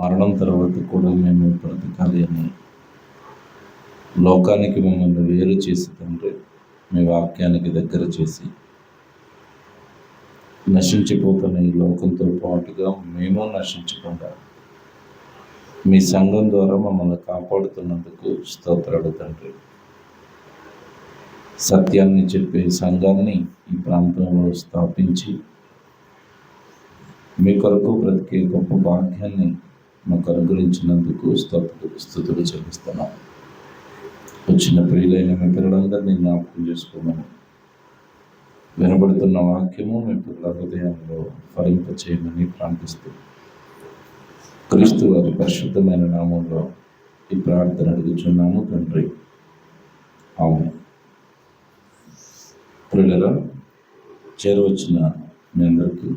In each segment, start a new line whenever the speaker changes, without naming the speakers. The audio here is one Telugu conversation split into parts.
మరణం తర్వాత కూడా మేము బ్రతకాలి అని లోకానికి మమ్మల్ని వేరు చేసి తండ్రి, మీ వాక్యానికి దగ్గర చేసి నశించిపోతున్న ఈ లోకంతో పాటుగా మేము నశించకుండా మీ సంఘం ద్వారా మమ్మల్ని కాపాడుతున్నందుకు స్తోత్రాలు తండ్రి. సత్యాన్ని చెప్పే సంఘాన్ని ఈ ప్రాంతంలో స్థాపించి మీ కొరకు బ్రతికే గొప్ప భాగ్యాన్ని మాకు అనుగ్రహించినందుకు స్తుతులు చెల్లిస్తున్నాం. వచ్చిన ప్రియులైన మీ పిల్లలందరినీ జ్ఞాపకం చేసుకోమని, వినబడుతున్న వాక్యము మీ పిల్లల హృదయంలో ఫలింప చేయమని ప్రార్థిస్తూ క్రీస్తు వారి పరిశుద్ధమైన నామంలో ఈ ప్రార్థన అడుగుచున్నాము తండ్రి, ఆమేన్. ప్రియులారా, చేరవచ్చిన మీ అందరికీ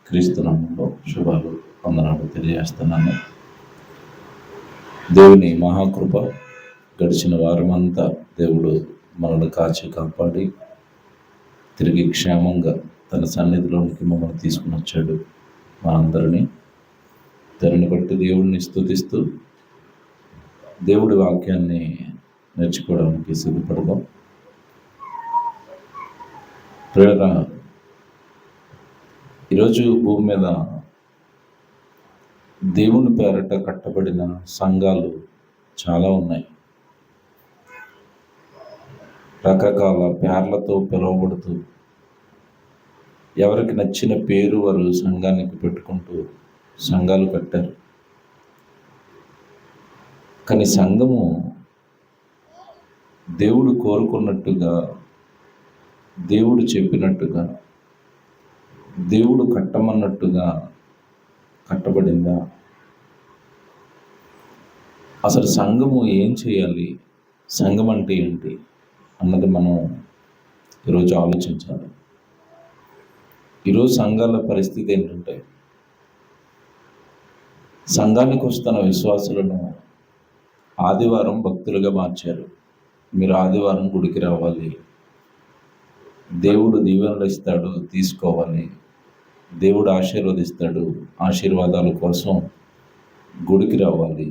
క్రీస్తు నామంలో శుభాలు, వందనాలు తెలియజేస్తున్నాను. దేవుని మహాకృప గడిచిన వారమంతా దేవుడు మనల్ని కాచి కాపాడి తిరిగి క్షేమంగా తన సన్నిధిలోనికి మమ్మల్ని తీసుకుని వచ్చాడు. మనందరినీ దానిని బట్టి దేవుడిని స్తుతిస్తూ దేవుడి వాక్యాన్ని నేర్చుకోవడానికి సిద్ధపడదాం. ప్రేరణ, ఈరోజు భూమి మీద దేవుని పేరట కట్టబడిన సంఘాలు చాలా ఉన్నాయి. రకరకాల పేర్లతో పిలువబడుతూ ఎవరికి నచ్చిన పేరు వారు సంఘానికి పెట్టుకుంటూ సంఘాలు కట్టారు. కానీ సంఘము దేవుడు కోరుకున్నట్టుగా, దేవుడు చెప్పినట్టుగా, దేవుడు కట్టమన్నట్టుగా కట్టబడిందా? అసలు సంఘము ఏం చేయాలి, సంఘం అంటే ఏంటి అన్నది మనం ఈరోజు ఆలోచించాలి. ఈరోజు సంఘాల పరిస్థితి ఏంటంటే, సంఘానికి వస్తున్న విశ్వాసులను ఆదివారం భక్తులుగా మార్చారు. మీరు ఆదివారం గుడికి రావాలి, దేవుడు దీవెనలు ఇస్తాడు తీసుకోవాలి, దేవుడు ఆశీర్వదిస్తాడు, ఆశీర్వాదాల కోసం గుడికి రావాలి.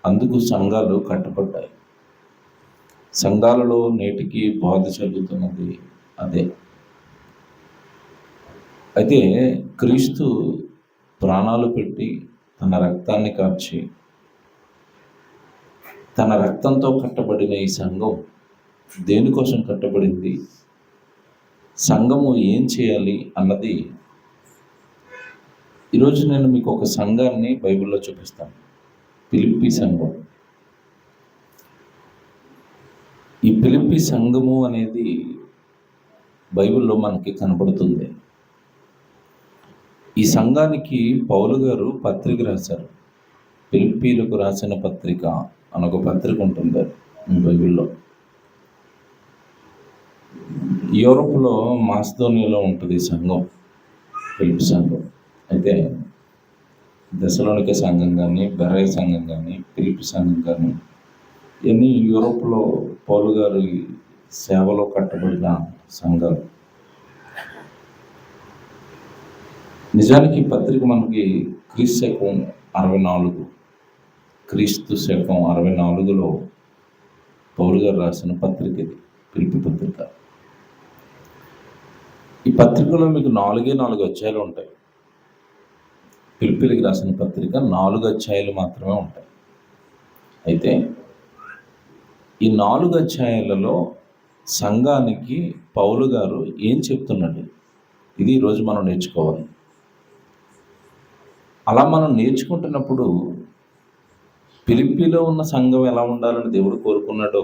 అందుకు సంఘాలు కట్టబడ్డాయి. సంఘాలలో నేటికి బోధ జరుగుతున్నది అదే. అయితే క్రీస్తు ప్రాణాలు పెట్టి తన రక్తాన్ని కార్చి తన రక్తంతో కట్టబడిన ఈ సంఘం దేనికోసం కట్టబడింది, సంఘము ఏం చేయాలి అన్నది ఈరోజు నేను మీకు ఒక సంఘాన్ని బైబిల్లో చూపిస్తాను. ఫిలిప్పీ సంఘం. ఈ ఫిలిప్పీ సంఘము అనేది బైబిల్లో మనకి కనబడుతుంది. ఈ సంఘానికి పౌలు గారు పత్రిక రాశారు. ఫిలిప్పీలకు రాసిన పత్రిక అని ఒక పత్రిక ఉంటుంది బైబిల్లో. యూరోప్లో మాసిదోనియాలో ఉంటుంది ఈ సంఘం, ఫిలిప్పీ సంఘం. అయితే దెసలోనిక సంఘం కానీ, బెరాయి సంఘం కానీ, ఫిలిప్పీ సంఘం కానీ ఇవన్నీ యూరోప్లో పౌలు గారి సేవలో కట్టబడిన సంఘాలు. నిజానికి ఈ పత్రిక మనకి క్రీస్తు శకం 64, క్రీస్తు శకం 64లో పౌలు గారు రాసిన పత్రిక ఇది, ఫిలిప్పీ పత్రిక. ఈ పత్రికలో మీకు 4 అధ్యాయాలు ఉంటాయి. ఫిలిప్పీలకు రాసిన పత్రిక 4 అధ్యాయాలు మాత్రమే ఉంటాయి. అయితే ఈ 4 అధ్యాయాలలో సంఘానికి పౌలు గారు ఏం చెప్తున్నాడు, ఇది ఈరోజు మనం నేర్చుకోవాలి. అలా మనం నేర్చుకుంటున్నప్పుడు ఫిలిప్పీలో ఉన్న సంఘం ఎలా ఉండాలని దేవుడు కోరుకున్నాడో,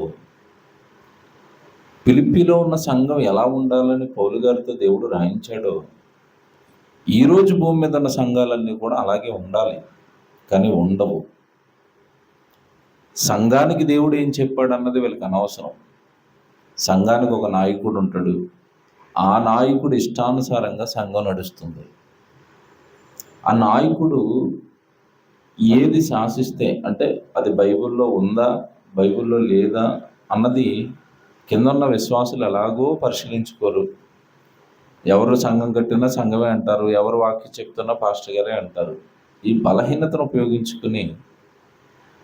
ఫిలిప్పీలో ఉన్న సంఘం ఎలా ఉండాలని పౌలు గారితో దేవుడు రాయించాడో, ఈరోజు భూమి మీద ఉన్న సంఘాలన్నీ కూడా అలాగే ఉండాలి. కానీ ఉండవు. సంఘానికి దేవుడు ఏం చెప్పాడు అన్నది వీళ్ళకి అనవసరం. సంఘానికి ఒక నాయకుడు ఉంటాడు, ఆ నాయకుడు ఇష్టానుసారంగా సంఘం నడుస్తుంది. ఆ నాయకుడు ఏది శాసిస్తే, అంటే అది బైబిల్లో ఉందా, బైబిల్లో లేదా అన్నది కింద ఉన్న విశ్వాసులు ఎలాగో పరిశీలించుకోరు. ఎవరు సంఘం కట్టినా సంఘమే అంటారు, ఎవరు వాక్యం చెప్తున్నా పాస్టర్ గారే అంటారు. ఈ బలహీనతను ఉపయోగించుకుని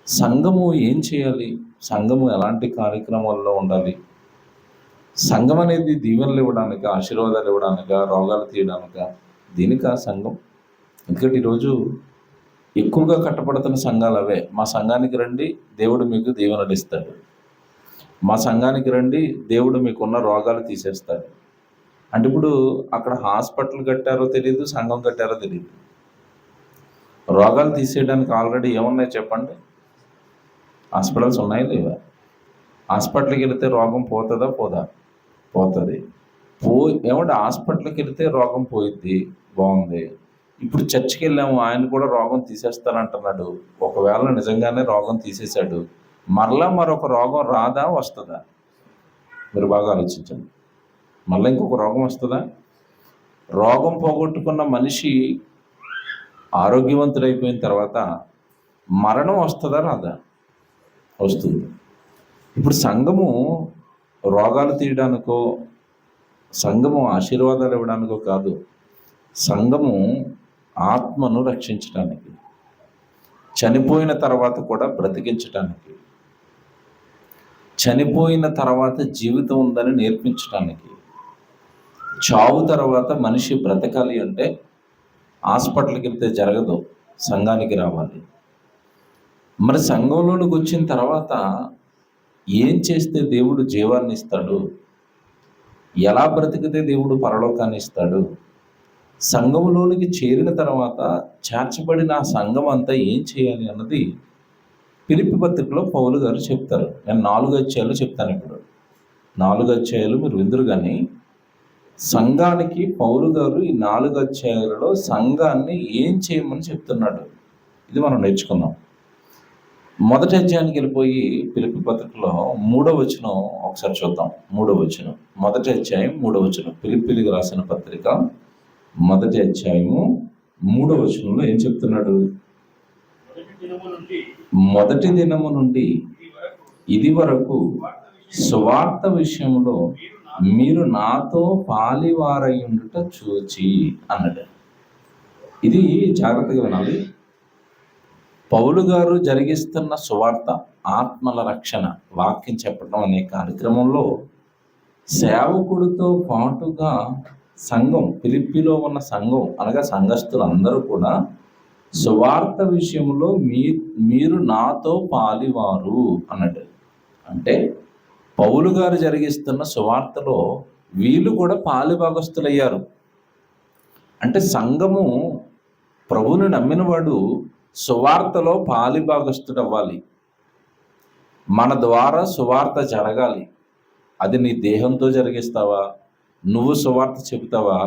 సంఘము ఏం చేయాలి, సంఘము ఎలాంటి కార్యక్రమాల్లో ఉండాలి, సంఘం అనేది దీవెనలు ఇవ్వడానిక, ఆశీర్వాదాలు ఇవ్వడానిక, రోగాలు తీయడానిక, దీనికా సంఘం? ఎందుకంటే ఈరోజు ఎక్కువగా కట్టబడుతున్న సంఘాలు అవే. మా సంఘానికి రండి, దేవుడు మీకు దీవెనలు ఇస్తాడు. మా సంఘానికి రండి, దేవుడు మీకున్న రోగాలు తీసేస్తాడు. అంటే ఇప్పుడు అక్కడ హాస్పిటల్ కట్టారో తెలియదు, సంఘం కట్టారో తెలియదు. రోగాలు తీసేయడానికి ఆల్రెడీ ఏమున్నాయి చెప్పండి? హాస్పిటల్స్ ఉన్నాయా లేవా? హాస్పిటల్కి వెళితే రోగం పోతుందా పోదా? పోతుంది. ఏమంటే హాస్పిటల్కి వెళితే రోగం పోయిద్ది, బాగుంది. ఇప్పుడు చర్చికి వెళ్ళాము, ఆయన కూడా రోగం తీసేస్తానంటున్నాడు. ఒకవేళ నిజంగానే రోగం తీసేశాడు, మరలా మరొక రోగం రాదా వస్తుందా? మీరు బాగా ఆలోచించండి. మళ్ళీ ఇంకొక రోగం వస్తుందా? రోగం పోగొట్టుకున్న మనిషి ఆరోగ్యవంతుడైపోయిన తర్వాత మరణం వస్తుందా రాదా? వస్తుంది. ఇప్పుడు సంఘము రోగాలు తీయడానికో, సంఘము ఆశీర్వాదాలు ఇవ్వడానికో కాదు, సంఘము ఆత్మను రక్షించడానికి, చనిపోయిన తర్వాత కూడా బ్రతికించడానికి, చనిపోయిన తర్వాత జీవితం ఉందని నేర్పించడానికి, చావు తర్వాత మనిషి బ్రతకాలి అంటే హాస్పిటల్కి వెళ్తే జరగదు, సంఘానికి రావాలి. మరి సంఘంలోనికి వచ్చిన తర్వాత ఏం చేస్తే దేవుడు జీవాన్ని ఇస్తాడు, ఎలా బ్రతికితే దేవుడు పరలోకాన్ని ఇస్తాడు, సంఘంలోనికి చేరిన తర్వాత చేర్చబడిన ఆ సంఘం అంతా ఏం చేయాలి అన్నది ఫిలిప్పీ పత్రికలో పౌలు గారు చెప్తారు. నేను 4 అధ్యాయాలు చెప్తాను. ఇప్పుడు 4 అధ్యాయాలు మీరు విందురు. కానీ సంఘానికి పౌలు గారు ఈ 4 అధ్యాయాలలో సంఘాన్ని ఏం చేయమని చెప్తున్నాడు, ఇది మనం నేర్చుకుందాం. మొదటి అధ్యాయానికి వెళ్ళిపోయి ఫిలిప్పీ పత్రికలో 3వ వచనం ఒకసారి చూద్దాం. 3వ వచనం, మొదటి అధ్యాయం 3వ వచనం, ఫిలిప్పీలకు రాసిన పత్రిక మొదటి అధ్యాయము 3వ వచనంలో ఏం చెప్తున్నాడు? మొదటి దినము నుండి ఇది వరకు సువార్త విషయంలో మీరు నాతో పాలివారయ్యుండుట చూచి అన్నాడు. ఇది జాగ్రత్తగా వినాలి. పౌలు గారు జరిగిస్తున్న సువార్త, ఆత్మల రక్షణ, వాక్యం చెప్పడం అనే కార్యక్రమంలో సేవకుడితో పాటుగా సంఘం, ఫిలిప్పీలో ఉన్న సంఘం అనగా సంఘస్థులందరూ కూడా సువార్త విషయంలో మీరు నాతో పాలివారు అన్నాడు. అంటే పౌలు గారు జరిగిస్తున్న సువార్తలో వీళ్ళు కూడా పాలిభాగస్తులయ్యారు. అంటే సంఘము ప్రభువుని నమ్మినవాడు సువార్తలో పాలిభాగస్తుడవ్వాలి. మన ద్వారా సువార్త జరగాలి. అది నీ దేహంతో జరిగిస్తావా, నువ్వు సువార్త చెబుతావా,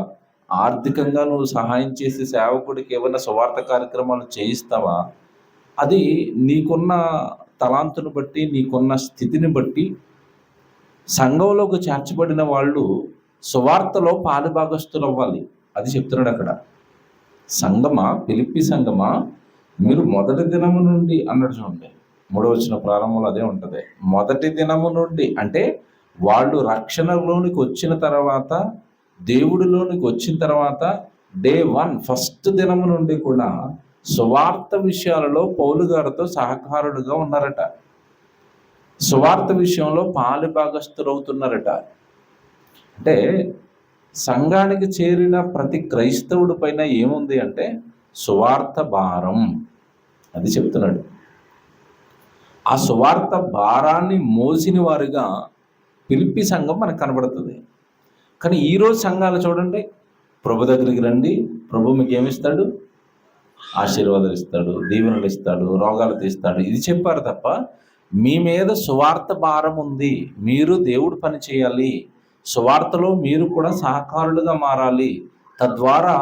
ఆర్థికంగా నువ్వు సహాయం చేసి సేవకుడికి ఏమైనా సువార్త కార్యక్రమాలు చేయిస్తావా, అది నీకున్న తలాంతును బట్టి, నీకున్న స్థితిని బట్టి సంఘంలోకి చేర్చబడిన వాళ్ళు సువార్తలో పాలిభాగస్తులు అవ్వాలి. అది చెప్తున్నాడు అక్కడ. సంఘమా, ఫిలిప్పీ సంఘమా, మీరు మొదటి దినము నుండి అన్నాడు చూడండి. 3వ వచనం ప్రారంభంలో అదే ఉంటుంది. మొదటి దినము నుండి అంటే వాళ్ళు రక్షణలోనికి వచ్చిన తర్వాత, దేవుడిలోనికి వచ్చిన తర్వాత డే 1 ఫస్ట్ దినము నుండి కూడా సువార్త విషయాలలో పౌలు గారితో సహకారులుగా ఉన్నారట. సువార్త విషయంలో పాలిభాగస్తులవుతున్నారట. అంటే సంఘానికి చేరిన ప్రతి క్రైస్తవుడి పైన ఏముంది అంటే సువార్త భారం. అది చెప్తున్నాడు. ఆ సువార్త భారాన్ని మోసిన వారిగా ఫిలిప్పీ సంఘం మనకు కనబడుతుంది. కానీ ఈరోజు సంఘాలు చూడండి, ప్రభు దగ్గరికి రండి, ప్రభు మీకు ఏమిస్తాడు? ఆశీర్వాదాలు ఇస్తాడు, దీవెనలు ఇస్తాడు, రోగాలు తీస్తాడు, ఇది చెప్పారు తప్ప మీ మీద సువార్త భారం ఉంది, మీరు దేవుడు పని చేయాలి, సువార్తలో మీరు కూడా సహకారులుగా మారాలి, తద్వారా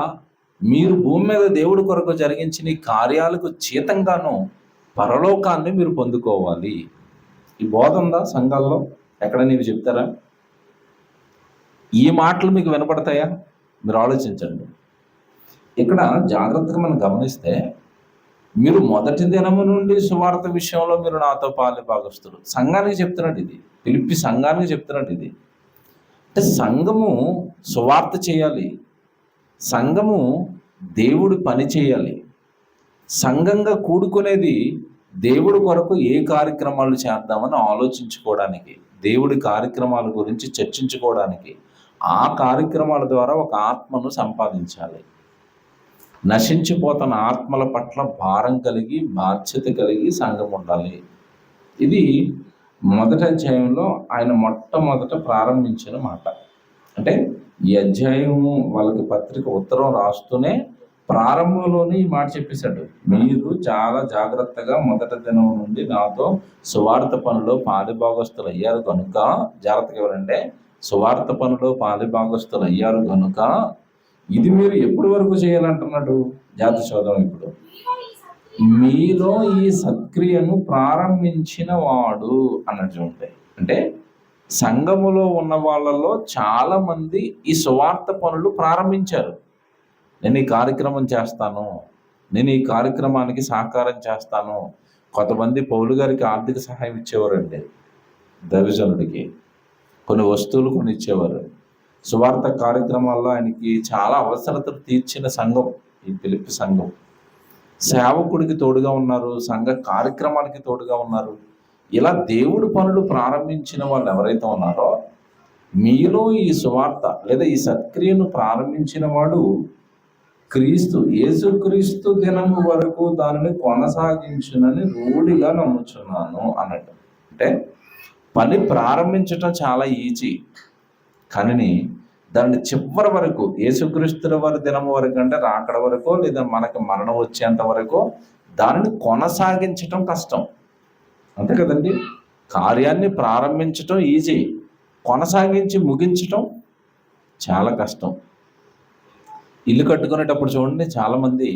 మీరు భూమి మీద దేవుడి కొరకు జరిగించిన ఈ కార్యాలకు జీతంగాను పరలోకాన్ని మీరు పొందుకోవాలి. ఈ బోధ ఉందా సంఘాల్లో? ఎక్కడ నీవు చెప్తారా? ఈ మాటలు మీకు వినపడతాయా? మీరు ఆలోచించండి. ఇక్కడ జాగ్రత్తగా మనం గమనిస్తే, మీరు మొదటి దినము నుండి సువార్త విషయంలో మీరు నాతో పాలిభాగస్తులు, సంఘానికి చెప్తున్నట్టు ఇది, ఫిలిప్పీ సంఘానికి చెప్తున్నట్టు ఇది. అంటే సంఘము సువార్త చేయాలి, సంఘము దేవుడు పని చేయాలి, సంఘంగా కూడుకునేది దేవుడి కొరకు ఏ కార్యక్రమాలు చేద్దామని ఆలోచించుకోవడానికి, దేవుడి కార్యక్రమాల గురించి చర్చించుకోవడానికి, ఆ కార్యక్రమాల ద్వారా ఒక ఆత్మను సంపాదించాలి. నశించిపోతున్న ఆత్మల పట్ల భారం కలిగి, బాధ్యత కలిగి సంఘం ఉండాలి. ఇది మొదటి అధ్యాయంలో ఆయన మొట్టమొదట ప్రారంభించిన మాట. అంటే ఈ అధ్యాయము వాళ్ళకి పత్రిక ఉత్తరం రాస్తూనే ప్రారంభంలోనే ఈ మాట చెప్పేశాడు. మీరు చాలా జాగ్రత్తగా మొదటి దినం నుండి నాతో సువార్త పనిలో పాలిభాగస్తులు అయ్యారు కనుక, జాగ్రత్తగా ఎవరంటే సువార్త పనిలో పాలిభాగస్తులు అయ్యారు కనుక ఇది మీరు ఎప్పటి వరకు చేయాలంటున్నాడు. జాతి చదువు ఇప్పుడు మీలో ఈ సత్క్రియను ప్రారంభించిన వాడు అన్నట్టు ఉంటాయి. అంటే సంఘములో ఉన్న వాళ్ళలో చాలా మంది ఈ సువార్త పనులు ప్రారంభించారు. నేను ఈ కార్యక్రమం చేస్తాను, నేను ఈ కార్యక్రమానికి సహకారం చేస్తాను. కొంతమంది పౌలు గారికి ఆర్థిక సహాయం ఇచ్చేవారండి, దైవజనుడికి కొన్ని వస్తువులు కొని ఇచ్చేవారు. సువార్త కార్యక్రమాల్లో ఆయనకి చాలా అవసరతలు తీర్చిన సంఘం ఈ ఫిలిప్పి సంఘం. సేవకుడికి తోడుగా ఉన్నారు, సంఘ కార్యక్రమానికి తోడుగా ఉన్నారు. ఇలా దేవుడు పనులు ప్రారంభించిన వాళ్ళు ఎవరైతే ఉన్నారో, మీలో ఈ సువార్త లేదా ఈ సత్క్రియను ప్రారంభించిన వాడు క్రీస్తు, యేసుక్రీస్తు దినము వరకు దానిని కొనసాగించునని రూఢిగా నమ్ముచున్నాను అన్నట్టు. అంటే పని ప్రారంభించటం చాలా ఈజీ, కానీ దాన్ని చివరి వరకు, యేసుక్రీస్తుల వారి దినం వరకు అంటే రాకడ వరకు లేదా మనకి మరణం వచ్చేంత వరకు దానిని కొనసాగించటం కష్టం. అంతే కదండి. కార్యాన్ని ప్రారంభించటం ఈజీ, కొనసాగించి ముగించటం చాలా కష్టం. ఇల్లు కట్టుకునేటప్పుడు చూడండి, చాలామంది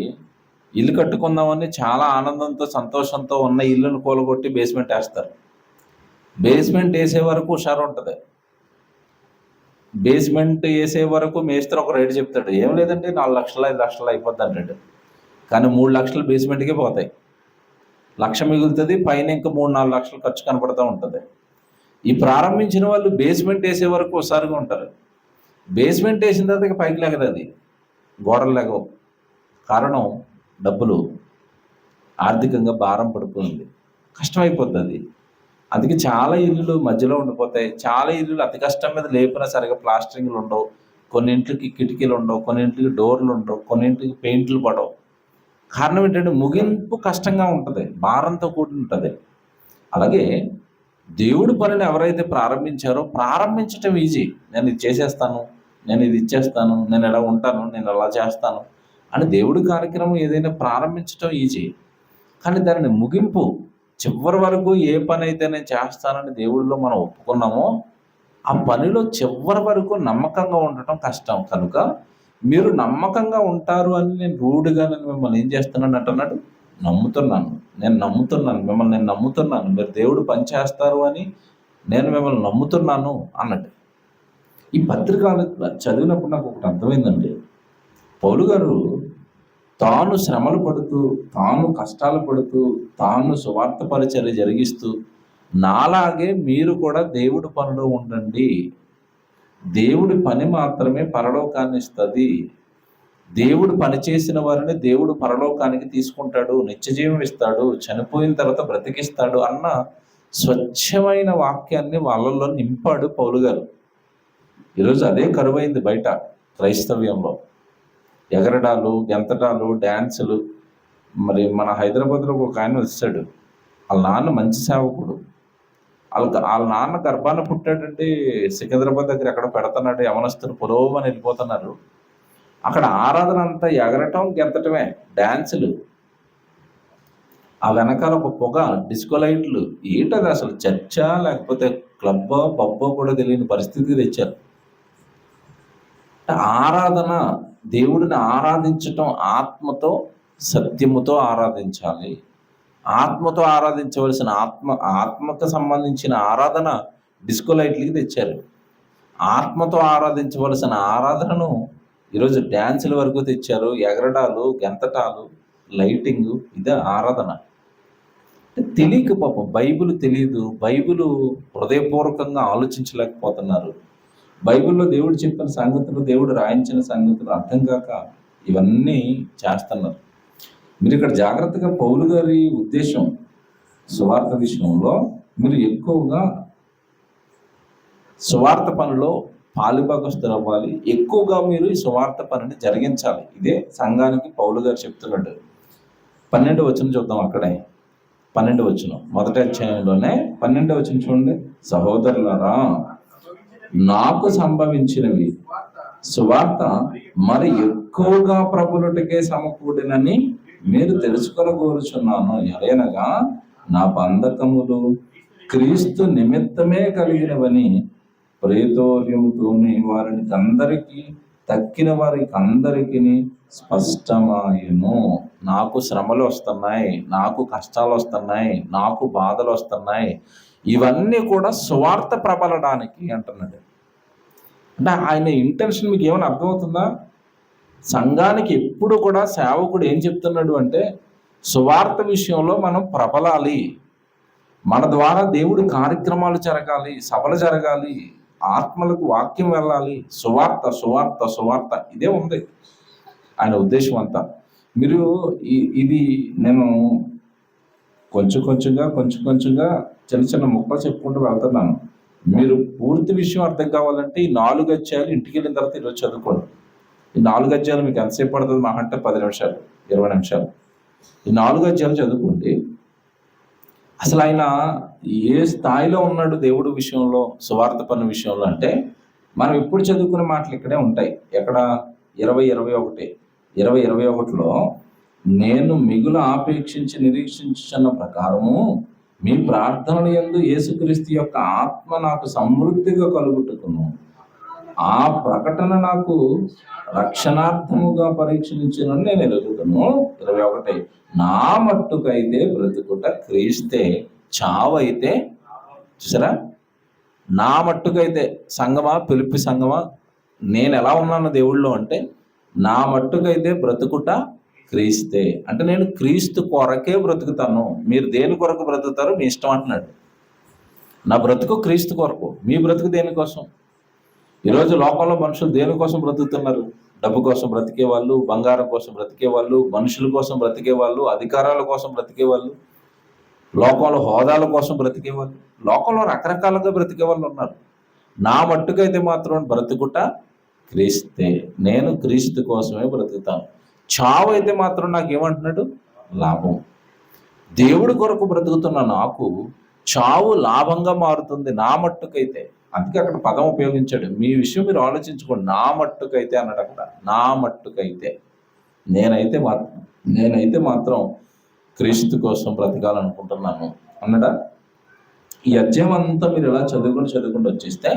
ఇల్లు కట్టుకుందామని చాలా ఆనందంతో సంతోషంతో ఉన్న ఇల్లును కూలగొట్టి బేస్మెంట్ వేస్తారు. బేస్మెంట్ వేసే వరకు హుషారు ఉంటుంది. బేస్మెంట్ వేసే వరకు మేస్త్రి ఒక రేటు చెప్తాడు, ఏం లేదంటే 4 లక్షలు 5 లక్షలు అయిపోద్ది అంటాడు. కానీ 3 లక్షలు బేస్మెంట్కే పోతాయి. 1,00,000 మిగులుతుంది, పైన ఇంకా 3-4 లక్షలు ఖర్చు కనపడుతూ ఉంటుంది. ఈ ప్రారంభించిన వాళ్ళు బేస్మెంట్ వేసే వరకు హుషారుగా ఉంటారు. బేస్మెంట్ వేసిన తర్వాత ఇక పైకి లేగదు, అది గోడలు లేగవు. కారణం డబ్బులు, ఆర్థికంగా భారం పడిపోయింది, కష్టమైపోద్ది అది. అందుకే చాలా ఇల్లులు మధ్యలో ఉండిపోతాయి. చాలా ఇల్లులు అతి కష్టం మీద లేపినా సరిగా ప్లాస్టరింగ్లు ఉండవు, కొన్నింటికి కిటికీలు ఉండవు, కొన్నింటికి డోర్లు ఉండవు, కొన్నింటికి పెయింట్లు పడవు. కారణం ఏంటంటే ముగింపు కష్టంగా ఉంటుంది, భారంతో కూడి ఉంటుంది. అలాగే దేవుడి పనిని ఎవరైతే ప్రారంభించారో ప్రారంభించటం ఈజీ. నేను ఇది చేసేస్తాను, నేను ఇది ఇచ్చేస్తాను, నేను ఎలా ఉంటాను, నేను ఎలా చేస్తాను అని దేవుడి కార్యక్రమం ఏదైనా ప్రారంభించటం ఈజీ. కానీ దానిని ముగింపు చివరి వరకు ఏ పని అయితే నేను చేస్తానని దేవుడిలో మనం ఒప్పుకున్నామో ఆ పనిలో చివరి వరకు నమ్మకంగా ఉండటం కష్టం. కనుక మీరు నమ్మకంగా ఉంటారు అని నేను రూడ్గా నేను మిమ్మల్ని ఏం చేస్తున్నాను అంటున్నాడు, నమ్ముతున్నాను, నేను నమ్ముతున్నాను, మిమ్మల్ని నేను నమ్ముతున్నాను, మీరు దేవుడు పని చేస్తారు అని నేను మిమ్మల్ని నమ్ముతున్నాను అన్నట్టు. ఈ పత్రికలు చదివినప్పుడు నాకు ఒకటి అర్థమైందండి. పౌలు గారు తాను శ్రమలు పడుతూ, తాను కష్టాలు పడుతూ, తాను సువార్త పరిచర్య జరిగిస్తూ, నాలాగే మీరు కూడా దేవుడి పనిలో ఉండండి, దేవుడి పని మాత్రమే పరలోకాన్ని ఇస్తుంది, దేవుడు పని చేసిన వారిని దేవుడు పరలోకానికి తీసుకుంటాడు, నిత్యజీవం ఇస్తాడు, చనిపోయిన తర్వాత బ్రతికిస్తాడు అన్న స్వచ్ఛమైన వాక్యాన్ని వాళ్ళల్లో నింపాడు పౌలు గారు. ఈరోజు అదే కరువైంది బయట క్రైస్తవ్యంలో. ఎగరడాలు, గెంతటాలు, డ్యాన్సులు. మరి మన హైదరాబాద్లో ఒక ఆయన వచ్చాడు, వాళ్ళ నాన్న మంచి సేవకుడు. వాళ్ళ నాన్న గర్భాన పుట్టాడంటే సికింద్రాబాద్ దగ్గర ఎక్కడ పెడుతున్నాడు, యవనస్తులు పొలోమని వెళ్ళిపోతున్నారు. అక్కడ ఆరాధన అంతా ఎగరటం, గెంతటమే, డ్యాన్సులు. ఆ వెనకాల ఒక పొగ, డిస్కో లైట్లు. ఏంటది అసలు, చర్చా లేకపోతే క్లబ్బో పబ్బో కూడా తెలియని పరిస్థితికి తెచ్చారు. ఆరాధన, దేవుడిని ఆరాధించటం ఆత్మతో సత్యముతో ఆరాధించాలి. ఆత్మతో ఆరాధించవలసిన ఆత్మకు సంబంధించిన ఆరాధన డిస్కో లైట్లకి తెచ్చారు. ఆత్మతో ఆరాధించవలసిన ఆరాధనను ఈరోజు డ్యాన్సుల వరకు తెచ్చారు. ఎగరడాలు, గెంతటాలు, లైటింగు, ఇదే ఆరాధన. తెలియక పాపం బైబిల్ తెలియదు, బైబిల్ హృదయపూర్వకంగా ఆలోచించలేకపోతున్నారు. బైబిల్లో దేవుడు చెప్పిన సంగతులు, దేవుడు రాయించిన సంగతులు అర్థం కాక ఇవన్నీ చేస్తున్నారు. మీరు ఇక్కడ జాగ్రత్తగా పౌలు గారి ఉద్దేశం, సువార్త విషయంలో మీరు ఎక్కువగా సువార్త పనిలో పాలుభాగస్తులు అవ్వాలి, ఎక్కువగా మీరు ఈ సువార్త పనిని జరిగించాలి. ఇదే సంఘానికి పౌలు గారు చెప్తున్నాడు. 12వ వచనం చూద్దాం. అక్కడే 12వ వచనం, మొదటి అధ్యాయంలోనే 12వ వచనం చూడండి. సహోదరులారా, నాకు సంభవించినవి సువార్త మరి ఎక్కువగా ప్రభులకే సమకూడినని మీరు తెలుసుకొనగోరుచున్నాను. ఎలయనగా నా బంధకములు క్రీస్తు నిమిత్తమే కలిగినవని ప్రేతోర్యముతోని వారికి అందరికీ తక్కిన వారికి అందరికీ స్పష్టమాయను. నాకు శ్రమలు వస్తున్నాయి, నాకు కష్టాలు వస్తున్నాయి, నాకు బాధలు వస్తున్నాయి, ఇవన్నీ కూడా సువార్త ప్రబలడానికి అంటున్నాడు. అంటే ఆయన ఇంటెన్షన్ మీకు ఏమైనా అర్థమవుతుందా? సంఘానికి ఎప్పుడు కూడా సేవకుడు ఏం చెప్తున్నాడు అంటే, సువార్త విషయంలో మనం ప్రబలాలి, మన ద్వారా దేవుడి కార్యక్రమాలు జరగాలి, సభలు జరగాలి, ఆత్మలకు వాక్యం వెళ్ళాలి, సువార్త సువార్త సువార్త, ఇదే ఉంది ఆయన ఉద్దేశం అంతా. మీరు ఇది నేను కొంచెం కొంచెంగా చిన్న చిన్న ముక్కలు చెప్పుకుంటూ వెళ్తున్నాను. మీరు పూర్తి విషయం అర్థం కావాలంటే ఈ 4 అధ్యాయాలు ఇంటికి వెళ్ళిన తర్వాత ఈరోజు చదువుకోండి. ఈ 4 అధ్యాయాలు మీకు ఎంతసేపు పడుతుంది? మా అంటే 10 నిమిషాలు, 20 నిమిషాలు. ఈ 4 అధ్యాయాలు చదువుకోండి. అసలు ఆయన ఏ స్థాయిలో ఉన్నాడు దేవుడు విషయంలో, సువార్త పని విషయంలో అంటే, మనం ఇప్పుడు చదువుకునే మాటలు ఇక్కడే ఉంటాయి. ఎక్కడ? 20:21లో నేను మిగులు ఆపేక్షించి నిరీక్షించున్న ప్రకారము మీ ప్రార్థనల యందు యేసుక్రీస్తు యొక్క ఆత్మ నాకు సమృద్ధిగా కలుగుటకును ఆ ప్రకటన నాకు రక్షణార్థముగా పరీక్షించినని నేను ఎరుగుతాను. 21 నా మట్టుకైతే బ్రతుకుట క్రీస్తే, చావైతే. చూసారా? నా మట్టుకైతే. సంగమా, పిలిపి సంగమా, నేను ఎలా ఉన్నాను దేవుళ్ళో అంటే, నా మట్టుకైతే బ్రతుకుట క్రీస్తే. అంటే నేను క్రీస్తు కొరకే బ్రతుకుతాను. మీరు దేని కొరకు బ్రతుకుతారో మీ ఇష్టం అంటున్నాడు. నా బ్రతుకు క్రీస్తు కొరకు, మీ బ్రతుకు దేనికోసం? ఈరోజు లోకంలో మనుషులు దేనికోసం బ్రతుకుతున్నారు? డబ్బు కోసం బ్రతికే వాళ్ళు, బంగారం కోసం బ్రతికే వాళ్ళు, మనుషుల కోసం బ్రతికే వాళ్ళు, అధికారాల కోసం బ్రతికే వాళ్ళు, లోకంలో హోదాల కోసం బ్రతికే వాళ్ళు, లోకంలో రకరకాలుగా బ్రతికే వాళ్ళు ఉన్నారు. నా మట్టుకైతే మాత్రం బ్రతుకుట క్రీస్తే, నేను క్రీస్తు కోసమే బ్రతుకుతాను. చావు అయితే మాత్రం నాకేమంటున్నాడు? లాభం. దేవుడి కొరకు బ్రతుకుతున్న నాకు చావు లాభంగా మారుతుంది నా మట్టుకైతే. అందుకే అక్కడ పదం ఉపయోగించాడు. మీ విషయం మీరు ఆలోచించుకోండి. నా మట్టుకైతే అన్నాడు అక్కడ. నా మట్టుకైతే, నేనైతే మాత్రం క్రీస్తు కోసం బ్రతకాలనుకుంటున్నాను అన్నాడా? ఈ అధ్యాయం అంతా మీరు ఎలా చదువుకుంటూ వచ్చేస్తే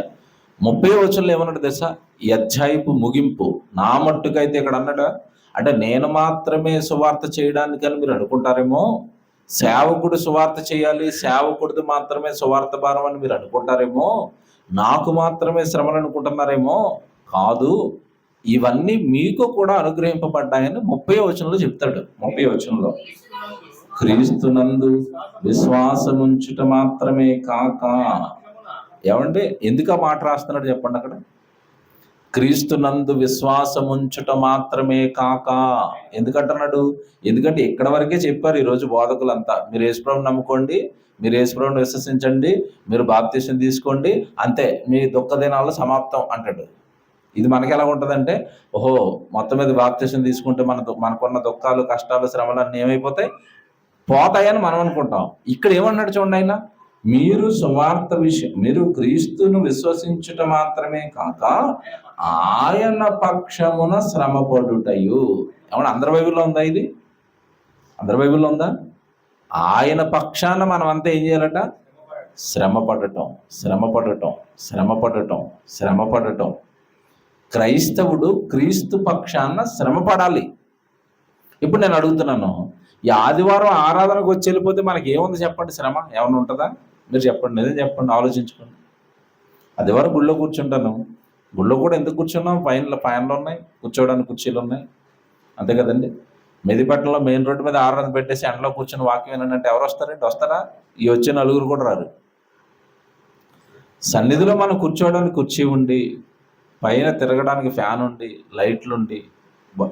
30వ వచనంలో ఏమన్నాడు తెలుసా? ఈ అధ్యాయపు ముగింపు నా మట్టుకైతే ఇక్కడ అన్నాడా? అంటే నేను మాత్రమే సువార్త చేయడానికని మీరు అనుకుంటారేమో, సేవకుడు సువార్త చేయాలి, సేవకుడిది మాత్రమే సువార్త భారం అని మీరు అనుకుంటారేమో, నాకు మాత్రమే శ్రమలు అనుకుంటున్నారేమో. కాదు, ఇవన్నీ మీకు కూడా అనుగ్రహింపబడ్డాయని 30వ వచనంలో చెప్తాడు. 30వ వచనంలో క్రీస్తునందు విశ్వాసముంచుట మాత్రమే కాక, ఏమంటే ఎందుకు ఆ మాట రాస్తున్నాడు చెప్పండి అక్కడ? క్రీస్తునందు విశ్వాసముంచుట మాత్రమే కాక ఎందుకంటున్నాడు? ఎందుకంటే ఇక్కడ వరకే చెప్పారు ఈరోజు బోధకులంతా. మీరు యేసుప్రభుని నమ్ముకోండి, మీరు యేసుప్రభుని విశ్వసించండి, మీరు బాప్తిసం తీసుకోండి, అంతే మీ దుఃఖ దినాలు సమాప్తం అంటాడు. ఇది మనకి ఎలా ఉంటుందంటే, ఓహో మొత్తం మీద బాప్తిసం తీసుకుంటే మనకున్న దుఃఖాలు, కష్టాలు, శ్రమలు అన్నీ ఏమైపోతాయి? పోతాయని మనం అనుకుంటాం. ఇక్కడ ఏమన్నాడు చూడండి ఆయన, మీరు సువార్త విషయం, మీరు క్రీస్తును విశ్వసించుట మాత్రమే కాక ఆయన పక్షమున శ్రమపడుటయు. ఏమన్నా అందరి బైబిల్లో ఉందా ఇది? అందరి బైబిల్లో ఉందా? ఆయన పక్షాన మనం అంతా ఏం చేయాలట? శ్రమపడటం. క్రైస్తవుడు క్రీస్తు పక్షాన శ్రమపడాలి. ఇప్పుడు నేను అడుగుతున్నాను, ఈ ఆదివారం ఆరాధనకు వచ్చి వెళ్ళిపోతే మనకి ఏముంది చెప్పండి? శ్రమ ఏమైనా ఉంటుందా? మీరు చెప్పండి, నిజం చెప్పండి, ఆలోచించుకోండి. ఆదివారం గుళ్ళో కూర్చుంటాను, గుళ్ళో కూడా ఎందుకు కూర్చున్నాం? పైనలు ఉన్నాయి, కూర్చోవడానికి కుర్చీలు ఉన్నాయి, అంతే కదండి. మెదిపట్నంలో మెయిన్ రోడ్డు మీద ఆరాధన పెట్టేసి ఎండలో కూర్చొని వాక్యం వినంటే ఎవరు వస్తారండి? వస్తారా? ఈ వచ్చే నలుగురు కూడా రారు. సన్నిధిలో మనం కూర్చోవడానికి కుర్చీ ఉండి, పైన తిరగడానికి ఫ్యాన్ ఉండి, లైట్లు ఉండి,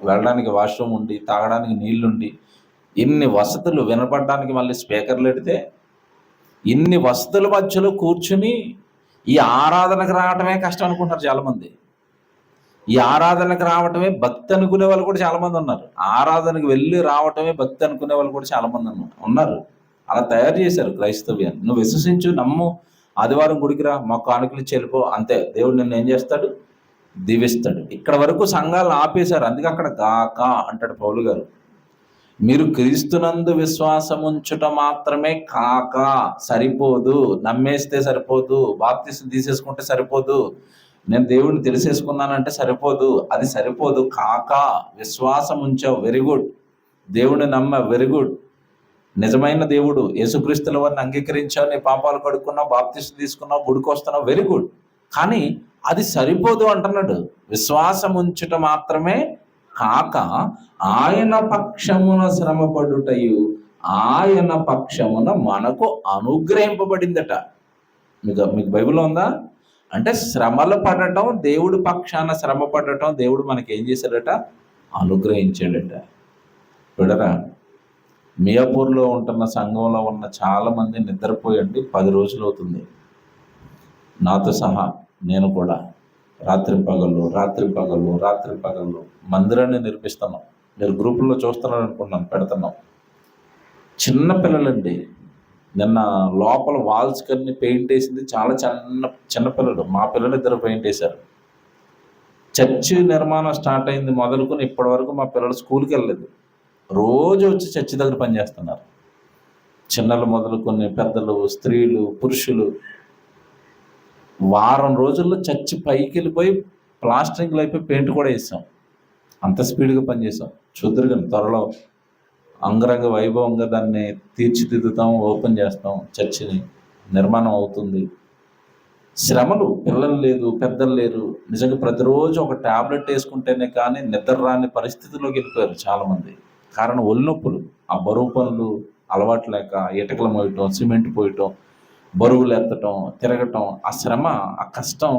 వెళ్ళడానికి వాష్రూమ్ ఉండి, తాగడానికి నీళ్లుండి, ఇన్ని వసతులు, వినపడడానికి మళ్ళీ స్పీకర్లు పెడితే, ఇన్ని వసతుల మధ్యలో కూర్చుని ఈ ఆరాధనకు రావటమే కష్టం అనుకుంటారు చాలామంది. ఈ ఆరాధనకు రావటమే భక్తి అనుకునే వాళ్ళు కూడా చాలామంది ఉన్నారు. ఆరాధనకు వెళ్ళి రావటమే భక్తి అనుకునే వాళ్ళు కూడా చాలామంది ఉన్నారు. అలా తయారు చేశారు క్రైస్తవ్యాన్ని. నువ్వు విశ్వసించు, నమ్ము, ఆదివారం గుడికి రా, మా కానుకలు ఇచ్చి వెళ్ళిపో, అంతే. దేవుడు నిన్ను ఏం చేస్తాడు? దీవిస్తాడు. ఇక్కడ వరకు సంఘాలను ఆపేశారు. అందుకే అక్కడ గాక అంటాడు పౌలు గారు. మీరు క్రీస్తునందు విశ్వాసం ఉంచుట మాత్రమే కాక సరిపోదు. నమ్మేస్తే సరిపోదు, బాప్తిసం తీసేసుకుంటే సరిపోదు, నేను దేవుడిని తెలిసేసుకున్నానంటే సరిపోదు, అది సరిపోదు. కాక విశ్వాసం ఉంచావు, వెరీ గుడ్. దేవుడిని నమ్మ, వెరీ గుడ్. నిజమైన దేవుడు యేసుక్రీస్తుల వారిని అంగీకరించావు, నీ పాపాలు కడుక్కున్నావు, బాప్తిసం తీసుకున్నావు, గుడికి వస్తున్నావు, వెరీ గుడ్. కానీ అది సరిపోదు అంటున్నాడు. విశ్వాసం ఉంచుట మాత్రమే కాక ఆయన పక్షమున శ్రమపడుటయు ఆయన పక్షమున మనకు అనుగ్రహింపబడిందట. మీకు బైబిల్లో ఉందా? అంటే శ్రమలు పడటం, దేవుడి పక్షాన శ్రమ పడటం దేవుడు మనకి ఏం చేశాడట? అనుగ్రహించాడట. విడరా, మియాపూర్లో ఉంటున్న సంఘంలో ఉన్న చాలామంది నిద్రపోయండి 10 రోజులు అవుతుంది, నాతో సహా. నేను కూడా రాత్రి పగళ్ళు మందిరాన్ని నిర్మిస్తున్నాం. మీరు గ్రూపుల్లో చూస్తున్నారు అనుకున్నాను, పెడుతున్నాం. చిన్న పిల్లలండి. నిన్న లోపల వాల్స్ కన్నీ పెయింట్ వేసింది చాలా చిన్న పిల్లలు. మా పిల్లలు 2 పెయింట్ వేశారు. చర్చి నిర్మాణం స్టార్ట్ అయింది మొదలుకొని ఇప్పటి వరకు మా పిల్లలు స్కూల్కి వెళ్ళలేదు. రోజు వచ్చి చర్చి దగ్గర పనిచేస్తున్నారు. చిన్నలు మొదలుకొని పెద్దలు, స్త్రీలు, పురుషులు. వారం రోజుల్లో చర్చి పైకి వెళ్ళిపోయి ప్లాస్టరింగ్లు అయిపోయి పెయింట్ కూడా వేసాం. అంత స్పీడ్గా పనిచేసాం. చూద్దరు కానీ త్వరలో అంగరంగ వైభవంగా దాన్ని తీర్చిదిద్దుతాం, ఓపెన్ చేస్తాం. చర్చిని నిర్మాణం అవుతుంది. శ్రమలు, పిల్లలు లేదు, పెద్దలు లేరు. నిజంగా ప్రతిరోజు ఒక ట్యాబ్లెట్ వేసుకుంటేనే కానీ నిద్ర రాని పరిస్థితిలోకి వెళ్ళిపోయారు చాలామంది. కారణం ఒళ్ళు నొప్పులు, ఆ బరువు పనులు అలవాటు లేక, ఇటుకలు మోయటం, సిమెంట్ పోయటం, బరువులు ఎత్తటం, తిరగటం, ఆ శ్రమ, ఆ కష్టం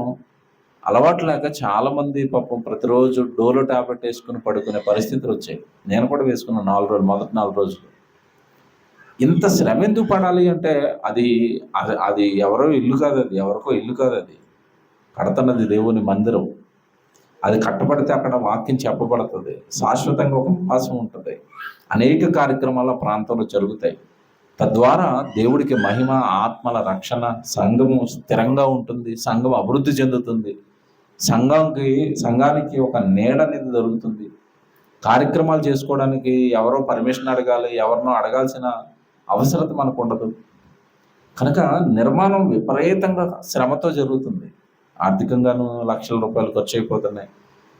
అలవాటు లేక చాలామంది పాపం ప్రతిరోజు డోలో ట్యాబ్లెట్ వేసుకుని పడుకునే పరిస్థితులు వచ్చాయి. నేను కూడా వేసుకున్నాను 4 రోజులు, మొదటి 4 రోజులు. ఇంత శ్రమ ఎందుకు పడాలి అంటే అది ఎవరో ఇల్లు కాదు, అది ఎవరికో ఇల్లు కాదు, అది కడుతున్నది దేవుని మందిరం. అది కట్టబడితే అక్కడ వాక్యం చెప్పబడుతుంది. శాశ్వతంగా ఒక నివాసం ఉంటుంది. అనేక కార్యక్రమాల ప్రాంతంలో జరుగుతాయి. తద్వారా దేవుడికి మహిమ, ఆత్మల రక్షణ, సంఘము స్థిరంగా ఉంటుంది, సంఘం అభివృద్ధి చెందుతుంది, సంఘానికి ఒక నీడ అనేది దొరుకుతుంది. కార్యక్రమాలు చేసుకోవడానికి ఎవరో పర్మిషన్ అడగాలి, ఎవరినో అడగాల్సిన అవసరత మనకు ఉండదు. కనుక నిర్మాణం విపరీతంగా శ్రమతో జరుగుతుంది. ఆర్థికంగాను లక్షల రూపాయలు ఖర్చు అయిపోతున్నాయి,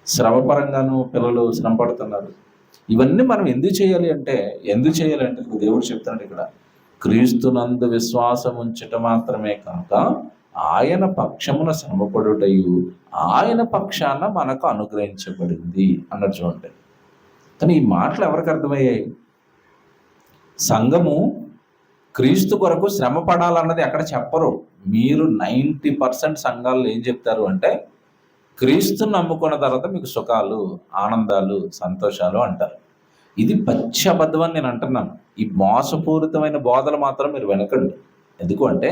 శ్రమపరంగాను పిల్లలు శ్రమ పడుతున్నారు. ఇవన్నీ మనం ఎందుకు చేయాలి అంటే దేవుడు చెప్తున్నాడు ఇక్కడ, క్రీస్తునందు విశ్వాసం ఉంచట మాత్రమే కాక ఆయన పక్షమున శ్రమపడుటయు ఆయన పక్షాన మనకు అనుగ్రహించబడింది అన్నట్టు చూడండి. కానీ ఈ మాటలు ఎవరికి అర్థమయ్యాయి? సంఘము క్రీస్తు కొరకు శ్రమ పడాలన్నది అక్కడ చెప్పరు. మీరు 90% సంఘాల్లో ఏం చెప్తారు అంటే, క్రీస్తుని నమ్ముకున్న తర్వాత మీకు సుఖాలు, ఆనందాలు, సంతోషాలు అంటారు. ఇది పచ్చి అబద్ధం అని నేను అంటున్నాను. ఈ మోసపూరితమైన బోధలు మాత్రం మీరు వెనకండి. ఎందుకు అంటే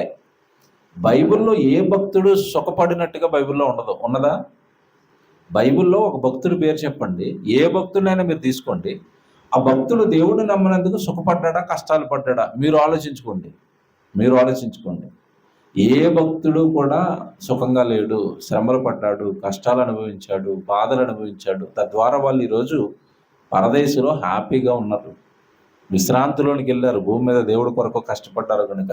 బైబిల్లో ఏ భక్తుడు సుఖపడినట్టుగా బైబిల్లో ఉండదు. ఉన్నదా? బైబిల్లో ఒక భక్తుడి పేరు చెప్పండి, ఏ భక్తుడైనా మీరు తీసుకోండి, ఆ భక్తుడు దేవుడిని నమ్మినందుకు సుఖపడ్డా, కష్టాలు పడ్డా? మీరు ఆలోచించుకోండి. ఏ భక్తుడు కూడా సుఖంగా లేడు, శ్రమలు పడ్డాడు, కష్టాలు అనుభవించాడు, బాధలు అనుభవించాడు. తద్వారా వాళ్ళు ఈరోజు పరదేశంలో హ్యాపీగా ఉన్నారు, విశ్రాంతిలోనికి వెళ్ళారు, భూమి మీద దేవుడి కొరకు కష్టపడ్డారు. కనుక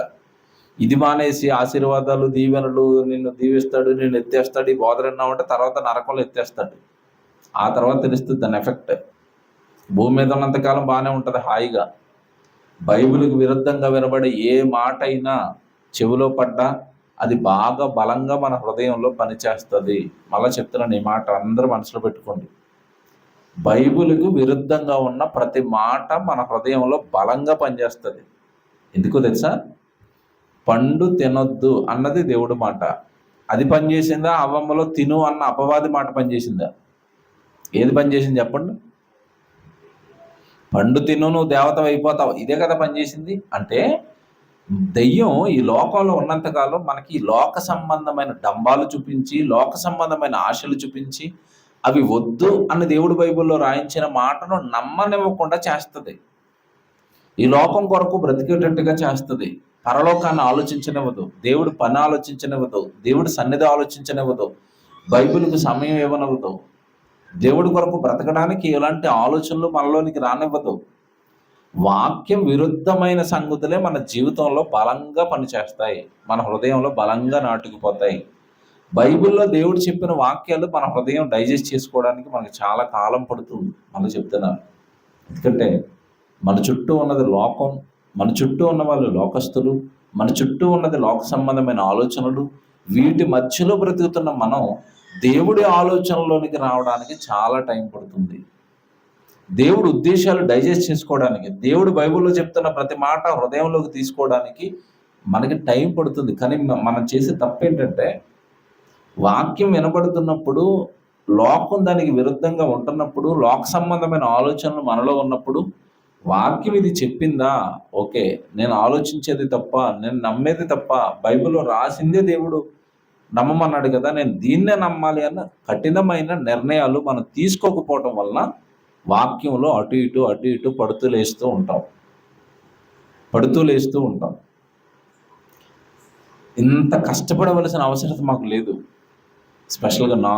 ఇది మానేసి ఆశీర్వాదాలు, దీవెనలు, నిన్ను దీవిస్తాడు, నిన్ను ఎత్తేస్తాడు, ఈ బోధలు విన్నామంటే తర్వాత నరకంలో ఎత్తేస్తాడు. ఆ తర్వాత తెలుస్తుంది దాని ఎఫెక్ట్. భూమి మీద ఉన్నంతకాలం బాగానే ఉంటుంది హాయిగా. బైబిల్కి విరుద్ధంగా వినబడే ఏ మాట అయినా చెవిలో పడ్డా అది బాగా బలంగా మన హృదయంలో పనిచేస్తుంది. మళ్ళీ చెప్తున్నాను, ఈ మాట అందరూ మనసులో పెట్టుకోండి. బైబిల్కు విరుద్ధంగా ఉన్న ప్రతి మాట మన హృదయంలో బలంగా పనిచేస్తుంది. ఎందుకో తెలుసా? పండు తినొద్దు అన్నది దేవుడి మాట, అది పనిచేసిందా? అవ్వమ్మలో తిను అన్న అపవాది మాట పనిచేసిందా? ఏది పనిచేసింది చెప్పండి? పండు తిను నువ్వు దేవత అయిపోతావు, ఇదే కదా పనిచేసింది. అంటే దెయ్యం ఈ లోకంలో ఉన్నంతకాలం మనకి ఈ లోక సంబంధమైన డంబాలు చూపించి, లోక సంబంధమైన ఆశలు చూపించి, అవి వద్దు అని దేవుడు బైబిల్లో రాయించిన మాటను నమ్మనివ్వకుండా చేస్తుంది. ఈ లోకం కొరకు బ్రతికేటట్టుగా చేస్తుంది. పరలోకాన్ని ఆలోచించనివ్వదు, దేవుడి పని ఆలోచించనివ్వదు, దేవుడి సన్నిధి ఆలోచించనివ్వదు, బైబిల్కి సమయం ఇవ్వనివ్వదు, దేవుడి కొరకు బ్రతకడానికి ఎలాంటి ఆలోచనలు మనలోనికి రానివ్వదు. వాక్యం విరుద్ధమైన సంగతులే మన జీవితంలో బలంగా పనిచేస్తాయి, మన హృదయంలో బలంగా నాటుకుపోతాయి. బైబిల్లో దేవుడు చెప్పిన వాక్యాలు మన హృదయం డైజెస్ట్ చేసుకోవడానికి మనకు చాలా కాలం పడుతుంది. మళ్ళీ చెప్తున్నాను, ఎందుకంటే మన చుట్టూ ఉన్నది లోకం, మన చుట్టూ ఉన్న వాళ్ళు లోకస్తులు, మన చుట్టూ ఉన్నది లోక సంబంధమైన ఆలోచనలు. వీటి మధ్యలో బ్రతుకుతున్న మనం దేవుడి ఆలోచనలోనికి రావడానికి చాలా టైం పడుతుంది. దేవుడి ఉద్దేశాలు డైజెస్ట్ చేసుకోవడానికి, దేవుడు బైబిల్లో చెప్తున్న ప్రతి మాట హృదయంలోకి తీసుకోవడానికి మనకి టైం పడుతుంది. కానీ మనం చేసే తప్పు ఏంటంటే, వాక్యం వినబడుతున్నప్పుడు లోకం దానికి విరుద్ధంగా ఉంటున్నప్పుడు, లోక సంబంధమైన ఆలోచనలు మనలో ఉన్నప్పుడు, వాక్యం ఇది చెప్పిందా, ఓకే, నేను ఆలోచించేది తప్ప, నేను నమ్మేది తప్ప, బైబిల్లో రాసిందే దేవుడు నమ్మమన్నాడు కదా, నేను దీన్నే నమ్మాలి అన్న కఠినమైన నిర్ణయాలు మనం తీసుకోకపోవటం వలన వాక్యంలో అటు ఇటు పడుతూ లేస్తూ ఉంటాం. ఇంత కష్టపడవలసిన అవసరం మాకు లేదు. స్పెషల్గా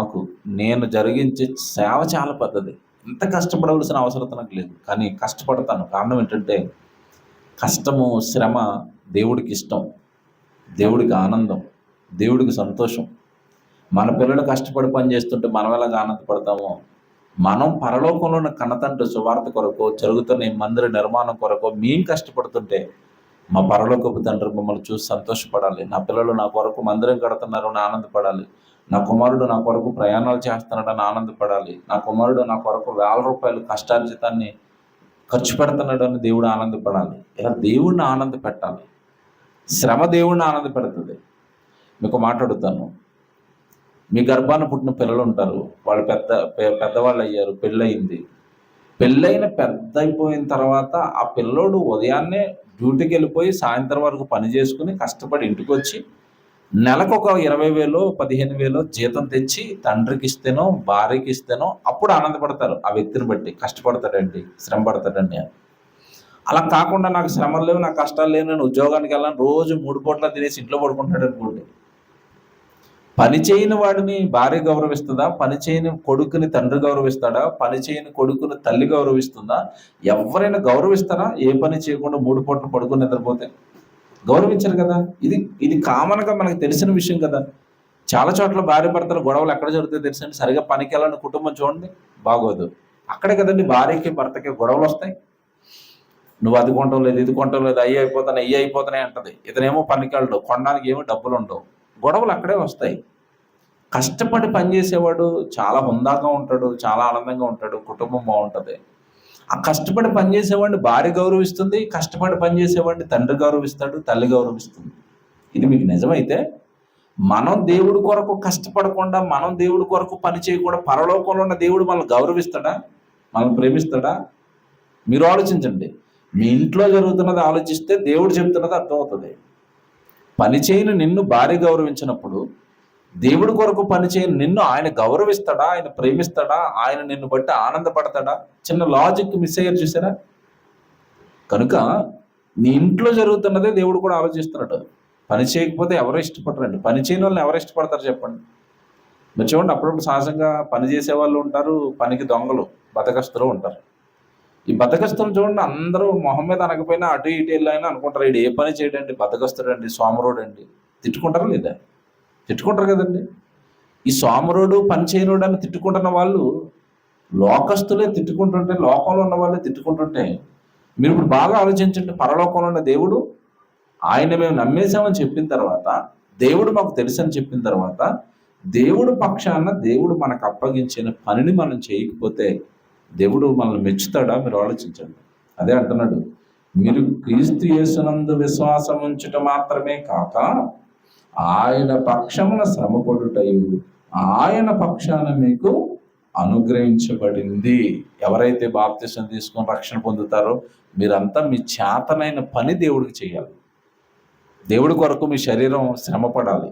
నేను జరిగించే సేవ చాలా పెద్దది. ఇంత కష్టపడవలసిన అవసరం నాకు లేదు, కానీ కష్టపడతాను. కారణం ఏంటంటే, కష్టము, శ్రమ దేవుడికి ఇష్టం, దేవుడికి ఆనందం, దేవుడికి సంతోషం. మన పిల్లలు కష్టపడి పని చేస్తుంటే మనం ఎలాగ ఆనందపడతామో, మనం పరలోకంలో ఉన్న కన్నతండ్రి సువార్త కొరకు, జరుగుతున్న ఈ మందిర నిర్మాణం కొరకు మేము కష్టపడుతుంటే మా పరలోకపు తండ్రి మమ్మల్ని చూసి సంతోషపడాలి. నా పిల్లలు నా కొరకు మందిరం కడుతున్నారు అని ఆనందపడాలి. నా కుమారుడు నా కొరకు ప్రయాణాలు చేస్తున్నాడని ఆనందపడాలి. నా కుమారుడు నా కొరకు ₹1,000 కష్టార్జితాన్ని ఖర్చు పెడుతున్నాడు అని దేవుడు ఆనందపడాలి. ఇలా దేవుడిని ఆనంద పెట్టాలి. శ్రమ దేవుడిని ఆనంద పెడుతుంది. మీకు మాట్లాడుతాను, మీ గర్భాన పుట్టిన పిల్లలు ఉంటారు, వాళ్ళు పెద్దవాళ్ళు అయ్యారు, పెళ్ళయింది. పెళ్ళైన పెద్ద అయిపోయిన తర్వాత ఆ పిల్లోడు ఉదయాన్నే డ్యూటీకి వెళ్ళిపోయి సాయంత్రం వరకు పని చేసుకుని కష్టపడి ఇంటికి వచ్చి నెలకు ఒక 20,000 15,000 జీతం తెచ్చి తండ్రికి ఇస్తేనో భార్యకి ఇస్తేనో అప్పుడు ఆనందపడతారు. ఆ వ్యక్తిని బట్టి కష్టపడతాడండి, శ్రమ పడతాడండి అని. అలా కాకుండా నాకు శ్రమలు లేవు, నాకు కష్టాలు లేవు, నేను ఉద్యోగానికి వెళ్ళాను, రోజు 3 పూట్ల తినేసి ఇంట్లో పడుకుంటాడు అనుకోండి. పని చేయని వాడిని భార్య గౌరవిస్తుందా? పని చేయని కొడుకుని తండ్రి గౌరవిస్తాడా? పని చేయని కొడుకుని తల్లి గౌరవిస్తుందా? ఎవరైనా గౌరవిస్తారా? ఏ పని చేయకుండా 3 పూట్ల పడుకుని నిద్రపోతే గౌరవించరు కదా. ఇది కామన్గా మనకు తెలిసిన విషయం కదా. చాలా చోట్ల భార్య భర్తల గొడవలు ఎక్కడ జరుగుతాయో తెలుసండి. సరిగా పనికి వెళ్ళని కుటుంబం చూడండి, బాగోదు. అక్కడే కదండి భార్యకి భర్తకి గొడవలు వస్తాయి. నువ్వు అది కొంటం లేదు, ఇది కొంటం లేదు, అయ్యి అయిపోతున్నాయి అంటది. ఇతనేమో పనికి వెళ్ళడు, కొనడానికి ఏమో డబ్బులు ఉండవు, గొడవలు అక్కడే వస్తాయి. కష్టపడి పనిచేసేవాడు చాలా హుందాగా ఉంటాడు, చాలా ఆనందంగా ఉంటాడు, కుటుంబం బాగుంటుంది. ఆ కష్టపడి పనిచేసేవాడిని భార్య గౌరవిస్తుంది, కష్టపడి పనిచేసేవాడిని తండ్రి గౌరవిస్తాడు, తల్లి గౌరవిస్తుంది. ఇది మీకు నిజమైతే మనం దేవుడి కొరకు కష్టపడకుండా, మనం దేవుడి కొరకు పని చేయకుండా పరలోకంలో ఉన్న దేవుడు మనల్ని గౌరవిస్తాడా? మనల్ని ప్రేమిస్తాడా? మీరు ఆలోచించండి. మీ ఇంట్లో జరుగుతున్నది ఆలోచిస్తే దేవుడు చెప్తున్నది అర్థమవుతుంది. పని చేయని నిన్ను భార్య గౌరవించినప్పుడు దేవుడి కొరకు పనిచేయని నిన్ను ఆయన గౌరవిస్తాడా? ఆయన ప్రేమిస్తాడా? ఆయన నిన్ను బట్టి ఆనందపడతాడా? చిన్న లాజిక్ మిస్ అయ్యారు చూసారా? కనుక నీ ఇంట్లో జరుగుతున్నదే దేవుడు కూడా ఆలోచిస్తున్నాడు. పని చేయకపోతే ఎవరు ఇష్టపడరండి. పని చేయని వాళ్ళని ఎవరు ఇష్టపడతారు చెప్పండి? మీరు చూడండి, అప్పుడప్పుడు సహజంగా పని చేసే వాళ్ళు ఉంటారు, పనికి దొంగలు, బతకస్తులు ఉంటారు. ఈ బతకస్తులు చూడండి, అందరూ మొహం మీద అనకపోయినా అటు ఇటు వెళ్ళైనా అనుకుంటారు, వీడు ఏ పని చేయడండి, బతకస్తుడండి, సోమరుడండి. తిట్టుకుంటారా లేదా? తిట్టుకుంటారు కదండి. ఈ సోమరుడు పని చేయనుడు అని తిట్టుకుంటున్న వాళ్ళు లోకస్తులే తిట్టుకుంటుంటే, లోకంలో ఉన్న వాళ్ళే తిట్టుకుంటుంటే, మీరు ఇప్పుడు బాగా ఆలోచించండి. పరలోకంలో ఉన్న దేవుడు, ఆయన మేము నమ్మేశామని చెప్పిన తర్వాత, దేవుడు మాకు తెలుసని చెప్పిన తర్వాత, దేవుడు పక్షాన దేవుడు మనకు అప్పగించిన పనిని మనం చేయకపోతే దేవుడు మనల్ని మెచ్చుతాడా? మీరు ఆలోచించండి. అదే అంటున్నాడు, మీరు క్రీస్తు యేసునందు విశ్వాసం ఉంచుట మాత్రమే కాక ఆయన పక్షమున శ్రమపడుటయు ఆయన పక్షాన మీకు అనుగ్రహించబడింది. ఎవరైతే బాప్తిసం తీసుకొని రక్షణ పొందుతారో మీరంతా మీ చేతనైన పని దేవుడికి చేయాలి. దేవుడి కొరకు మీ శరీరం శ్రమ పడాలి,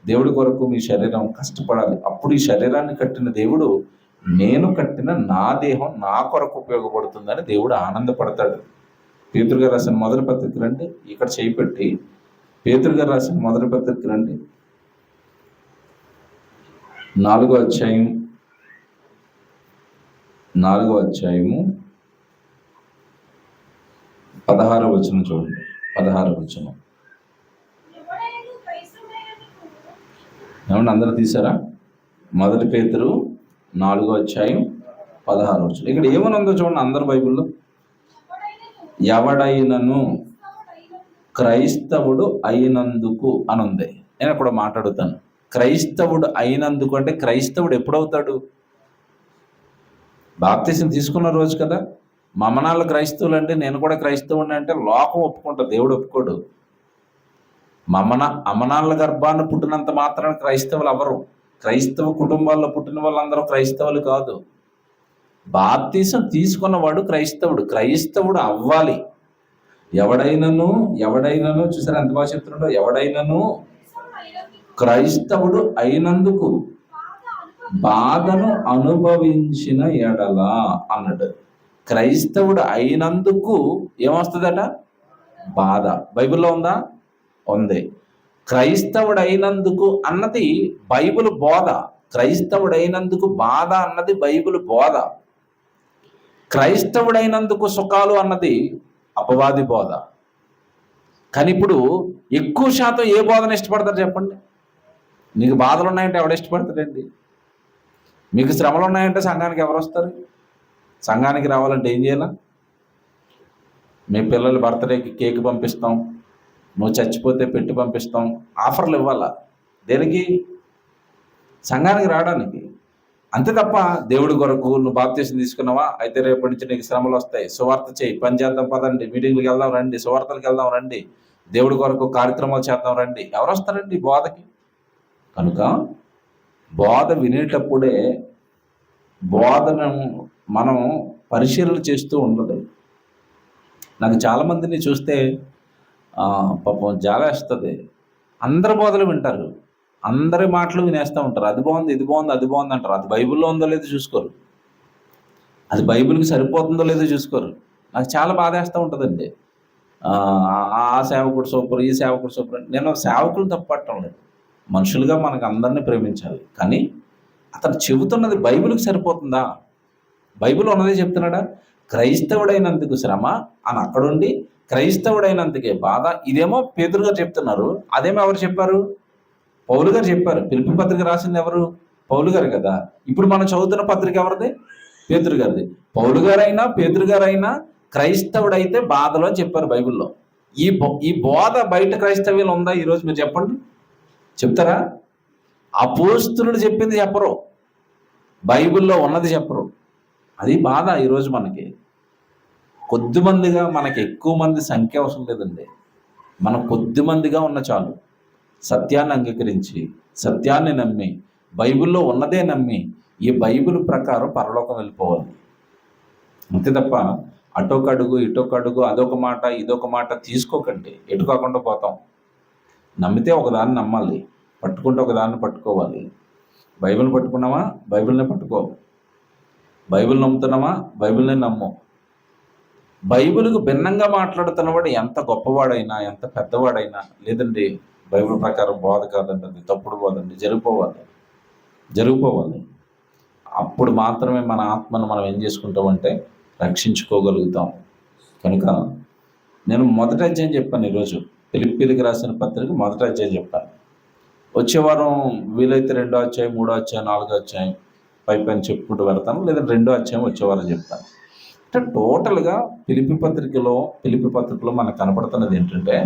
దేవుడి కొరకు మీ శరీరం కష్టపడాలి. అప్పుడు ఈ శరీరాన్ని కట్టిన దేవుడు నేను కట్టిన నా దేహం నా కొరకు ఉపయోగపడుతుందని దేవుడు ఆనందపడతాడు. పేతురు గారు రాసిన మొదటి పత్రిక రండి, ఇక్కడ చేయిపెట్టి పేతురు గారు రాసిన మొదటి పత్రిక రండి, 4వ అధ్యాయం 16వ వచనం చూడండి. 16వ వచనం ఏమన్నా అందరూ తీసారా? మొదటి పేతురు 4వ అధ్యాయం 16వ వచనం. ఇక్కడ ఏమని ఉందో చూడండి అందరు బైబిల్లో. ఎవడైనను క్రైస్తవుడు అయినందుకు అని ఉంది. నేను అక్కడ మాట్లాడుతాను. క్రైస్తవుడు అయినందుకు అంటే క్రైస్తవుడు ఎప్పుడవుతాడు? బాప్తిసం తీసుకున్న రోజు కదా. మమనాళ్ళు క్రైస్తవులు అంటే నేను కూడా క్రైస్తవుని అంటే లోకం ఒప్పుకుంటా, దేవుడు ఒప్పుకోడు. అమనాళ్ళ గర్భాన్ని పుట్టినంత మాత్రాన క్రైస్తవులు ఎవరు? క్రైస్తవ కుటుంబాల్లో పుట్టిన వాళ్ళందరూ క్రైస్తవులు కాదు. బాప్తిసం తీసుకున్నవాడు క్రైస్తవుడు. క్రైస్తవుడు అవ్వాలి. ఎవడైనను చూసారా ఎంత బాగా చెప్తున్నాడో, ఎవడైనను క్రైస్తవుడు అయినందుకు బాధను అనుభవించిన ఎడల అన్నాడు. క్రైస్తవుడు అయినందుకు ఏమొస్తుందట? బాధ. బైబిల్లో ఉందా? ఉంది. క్రైస్తవుడు అయినందుకు అన్నది బైబిల్ బోధ. క్రైస్తవుడైనందుకు బాధ అన్నది బైబిల్ బోధ. క్రైస్తవుడైనందుకు సుఖాలు అన్నది అపవాది బోధ. కానీ ఇప్పుడు ఎక్కువ శాతం ఏ బోధన ఇష్టపడతారు చెప్పండి? నీకు బాధలు ఉన్నాయంటే ఎవడు ఇష్టపడతాడండి? మీకు శ్రమలు ఉన్నాయంటే సంఘానికి ఎవరు వస్తారు? సంఘానికి రావాలంటే ఏం చేయాలా? మీ పిల్లల బర్త్డేకి కేక్ పంపిస్తాం, నువ్వు చచ్చిపోతే పెట్టి పంపిస్తాం, ఆఫర్లు ఇవ్వాలా? దేనికి? సంఘానికి రావడానికి. అంతే తప్ప దేవుడి కొరకు నువ్వు బాప్తిసం తీసుకున్నావా, అయితే రేపటి నుంచి నీకు శ్రమలు వస్తాయి, సువార్త చేయి, పని చేద్దాం పదండి, మీటింగ్లకు వెళ్దాం రండి, సువార్తలకు వెళ్దాం రండి, దేవుడి కొరకు కార్యక్రమాలు చేద్దాం రండి, ఎవరు వస్తారండి బోధకి? కనుక బోధ వినేటప్పుడే బోధను మనం పరిశీలన చేస్తూ ఉండదు. నాకు చాలామందిని చూస్తే పాపం జాలేస్తుంది. అందరి బోధలు వింటారు, అందరి మాటలు వినేస్తూ ఉంటారు. అది బాగుంది, ఇది బాగుంది, అది బాగుంది అంటారు. అది బైబిల్లో ఉందో లేదో చూసుకోరు, అది బైబిల్కి సరిపోతుందో లేదో చూసుకోరు. నాకు చాలా బాధేస్తూ ఉంటుందండి. ఆ సేవకుడు సూపర్, ఈ సేవకుడు సూపర్. నేను సేవకులు తప్పట్టం లేదు, మనుషులుగా మనకు అందరినీ ప్రేమించాలి. కానీ అతను చెబుతున్నది బైబిల్కి సరిపోతుందా? బైబిల్ ఉన్నదే చెప్తున్నాడా? క్రైస్తవుడైనందుకు శ్రమ అని అక్కడుండి క్రైస్తవుడైనందుకే బాధ. ఇదేమో పేతురు గారు చెప్తున్నారు, అదేమో ఎవరు చెప్పారు? పౌలు గారు చెప్పారు. పిలిపి పత్రిక రాసింది ఎవరు? పౌలు గారు కదా. ఇప్పుడు మనం చదువుతున్న పత్రిక ఎవరిది? పేతురు గారిది. పౌలు గారైనా పేతురు గారైనా క్రైస్తవుడైతే బాధలు అని చెప్పారు బైబిల్లో. ఈ బోధ బయట క్రైస్తవ్యం ఉందా ఈరోజు? మీరు చెప్పండి, చెప్తారా? అపోస్తులుడు చెప్పింది చెప్పరు, బైబిల్లో ఉన్నది చెప్పరు. అది బాధ ఈరోజు మనకి. కొద్దిమందిగా, మనకి ఎక్కువ మంది సంఖ్య అవసరం లేదండి, మనం కొద్దిమందిగా ఉన్న చాలు. సత్యాన్ని అంగీకరించి, సత్యాన్ని నమ్మి, బైబిల్లో ఉన్నదే నమ్మి ఈ బైబిల్ ప్రకారం పరలోకం వెళ్ళిపోవాలి. అంతే తప్ప అటొక అడుగు ఇటొక అడుగు, అదొక మాట ఇదొక మాట తీసుకోకండి, ఎటుకోకుండా పోతాం. నమ్మితే ఒకదాన్ని నమ్మాలి, పట్టుకుంటే ఒకదాన్ని పట్టుకోవాలి. బైబిల్ పట్టుకున్నామా, బైబిల్నే పట్టుకో. బైబిల్ నమ్ముతున్నామా, బైబిల్నే నమ్ము. బైబిల్కు భిన్నంగా మాట్లాడుతున్నవాడు ఎంత గొప్పవాడైనా, ఎంత పెద్దవాడైనా, లేదండి బైబిల్ ప్రకారం బోధ కాదండి, అది తప్పుడు బోధండి, జరిగిపోవాలి. అప్పుడు మాత్రమే మన ఆత్మను మనం ఏం చేసుకుంటామంటే రక్షించుకోగలుగుతాం. కనుక నేను మొదటి అధ్యాయం చెప్పాను ఈరోజు, ఫిలిప్పీలకు రాసిన పత్రిక మొదటి అధ్యాయం చెప్పాను. వచ్చే వారం వీలైతే 2వ అధ్యాయం, 3వ అధ్యాయం, 4వ అధ్యాయం పైన చెప్పుకుంటూ వెళ్తాను, లేదా 2వ అధ్యాయం వచ్చే వారం చెప్తాను. అంటే టోటల్గా ఫిలిప్పీ పత్రికలో మనకు కనపడుతున్నది ఏంటంటే,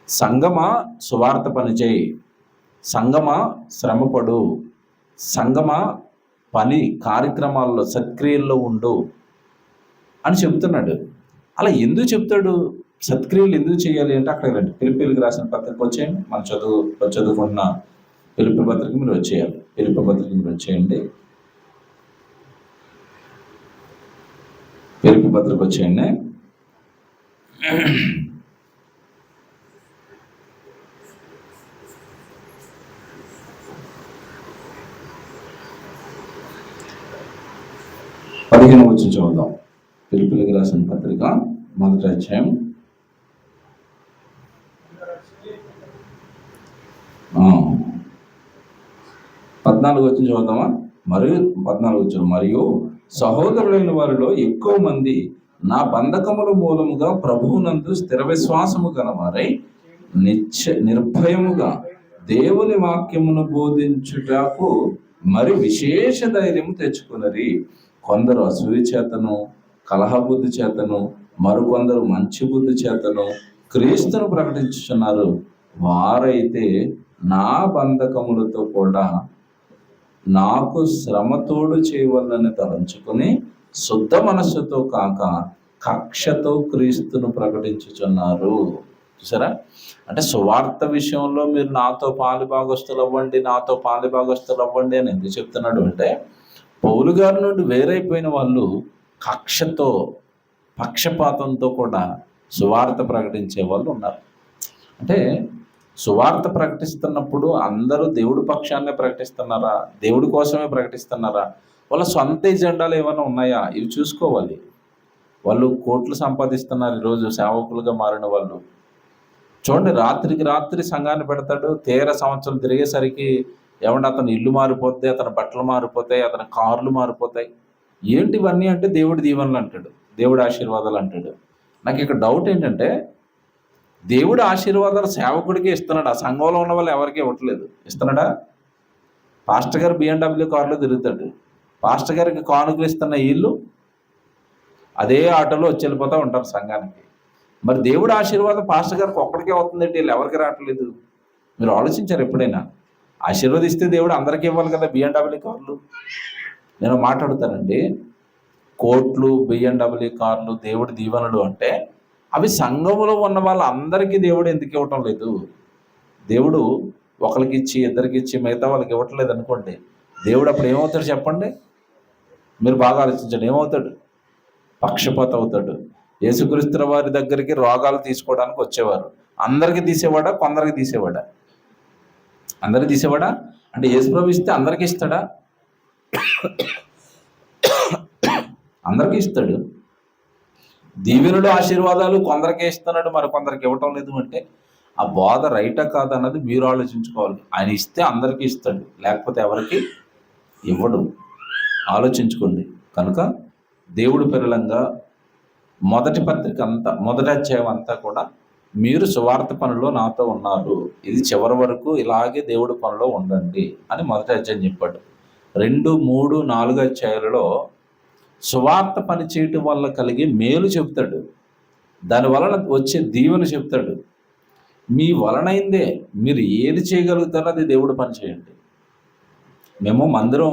సంగమా సువార్త పనిచేయి, సంగమా శ్రమపడు, సంగమా పని కార్యక్రమాల్లో సత్క్రియల్లో ఉండు అని చెప్తున్నాడు. అలా ఎందుకు చెప్తాడు? సత్క్రియలు ఎందుకు చేయాలి అంటే అక్కడ రండి, ఫిలిప్పీలకు రాసిన పత్రిక వచ్చేయండి. మనం చదువుకున్న ఫిలిప్పీ పత్రిక మీరు వచ్చేయాలి. ఫిలిప్పీ పత్రిక మీరు వచ్చేయండి. పిలుపు పత్రిక వచ్చేయండి. పదిహేను వచ్చి చూద్దాం. పిలుపులకు రాసిన పత్రిక 1వ అధ్యాయం 14 వచ్చి చూద్దామా. 14 వచ్చి, మరియు సహోదరులైన వారిలో ఎక్కువ మంది నా బంధకముల మూలముగా ప్రభువునందు స్థిర విశ్వాసము గలవారై నిర్భయముగా దేవుని వాక్యమును బోధించుటకు మరి విశేష ధైర్యం తెచ్చుకున్నది. కొందరు అసూయ చేతను, కలహబుద్ధి చేతను, మరికొందరు మంచి బుద్ధి చేతను క్రీస్తును ప్రకటించుచున్నారు. వారైతే నా బంధకములతో కూడా నాకు శ్రమతోడు చేయవలని తలంచుకుని శుద్ధ మనస్సుతో కాక కక్షతో క్రీస్తును ప్రకటించుచున్నారు. చూసారా? అంటే సువార్త విషయంలో మీరు నాతో పాలుభాగస్తులు అవ్వండి, నాతో పాలుభాగస్తులు అవ్వండి అని ఎందుకు చెప్తున్నాడు అంటే, పౌలు గారి నుండి వేరైపోయిన వాళ్ళు కక్షతో, పక్షపాతంతో కూడా సువార్త ప్రకటించే వాళ్ళు ఉన్నారు. అంటే సువార్త ప్రకటిస్తున్నప్పుడు అందరూ దేవుడి పక్షాన్నే ప్రకటిస్తున్నారా, దేవుడి కోసమే ప్రకటిస్తున్నారా, వాళ్ళ సొంత ఎజెండాలు ఏమైనా ఉన్నాయా, ఇవి చూసుకోవాలి. వాళ్ళు కోట్లు సంపాదిస్తున్నారు ఈరోజు సేవకులుగా మారిన వాళ్ళు. చూడండి, రాత్రికి రాత్రి సంఘాన్ని పెడతాడు, సంవత్సరం తిరిగేసరికి ఏమన్నా అతని ఇల్లు మారిపోతాయి, అతని బట్టలు మారిపోతాయి, అతని కార్లు మారిపోతాయి. ఏంటి ఇవన్నీ అంటే దేవుడి దీవెనలు అంటాడు, దేవుడి ఆశీర్వాదాలు అంటాడు. నాకు ఇక్కడ డౌట్ ఏంటంటే, దేవుడి ఆశీర్వాదాలు సేవకుడికి ఇస్తున్నాడు, ఆ సంఘంలో ఉన్న వాళ్ళు ఎవరికి ఇవ్వట్లేదు. ఇస్తున్నాడా? పాస్టర్ గారు BMW కార్లో తిరుగుతాడు, పాస్టర్ గారికి కానుకలు ఇస్తున్న వీళ్ళు అదే ఆటోలో వచ్చి వెళ్ళిపోతూ ఉంటారు సంఘానికి. మరి దేవుడి ఆశీర్వాదం పాస్టర్ గారికి ఒక్కడికే అవుతుందంటే వీళ్ళు ఎవరికి రావట్లేదు? మీరు ఆలోచించారు ఎప్పుడైనా? ఆశీర్వదిస్తే దేవుడు అందరికీ ఇవ్వాలి కదా BMW కార్లు. నేను మాట్లాడుతానండి, కోట్లు, BMW కార్లు దేవుడి దీవెనలు అంటే అవి సంఘములో ఉన్న వాళ్ళందరికీ దేవుడు ఎందుకు ఇవ్వటం లేదు? దేవుడు ఒకరికి ఇచ్చి, ఇద్దరికి ఇచ్చి, మిగతా వాళ్ళకి ఇవ్వట్లేదు అనుకోండి, దేవుడు అప్పుడు ఏమవుతాడు చెప్పండి? మీరు బాగా ఆలోచించండి. ఏమవుతాడు? పక్షపాతం అవుతాడు. యేసుక్రీస్తు వారి దగ్గరికి రోగాలు తీసుకోవడానికి వచ్చేవారు, అందరికీ తీసేవాడా, కొందరికి తీసేవాడా? అందరికి తీసేవాడా? అంటే యేసుప్రభు ఇస్తే అందరికీ ఇస్తాడా? అందరికీ ఇస్తాడు. దీవెనుడు ఆశీర్వాదాలు కొందరికే ఇస్తున్నాడు, మరి కొందరికి ఇవ్వటం లేదు అంటే ఆ బోధ రైటా కాదన్నది మీరు ఆలోచించుకోవాలి. ఆయన ఇస్తే అందరికీ ఇస్తాడు, లేకపోతే ఎవరికి ఇవ్వడు. ఆలోచించుకోండి. కనుక దేవుడి పిల్లలంగా మొదటి పత్రిక అంతా, మొదటి అధ్యాయం అంతా కూడా మీరు సువార్త పనిలో నాతో ఉన్నారు, ఇది చివరి వరకు ఇలాగే దేవుడి పనిలో ఉండండి అని మొదటి అధ్యాయం చెప్పాడు. 2, 3, 4 అధ్యాయాలలో సువార్త పని చేయటం వల్ల కలిగే మేలు చెప్తాడు, దాని వలన వచ్చే దీవెన చెప్తాడు. మీ వలనైందే మీరు ఏది చేయగలుగుతారో అది దేవుడు పని చేయండి. మేము మందిరం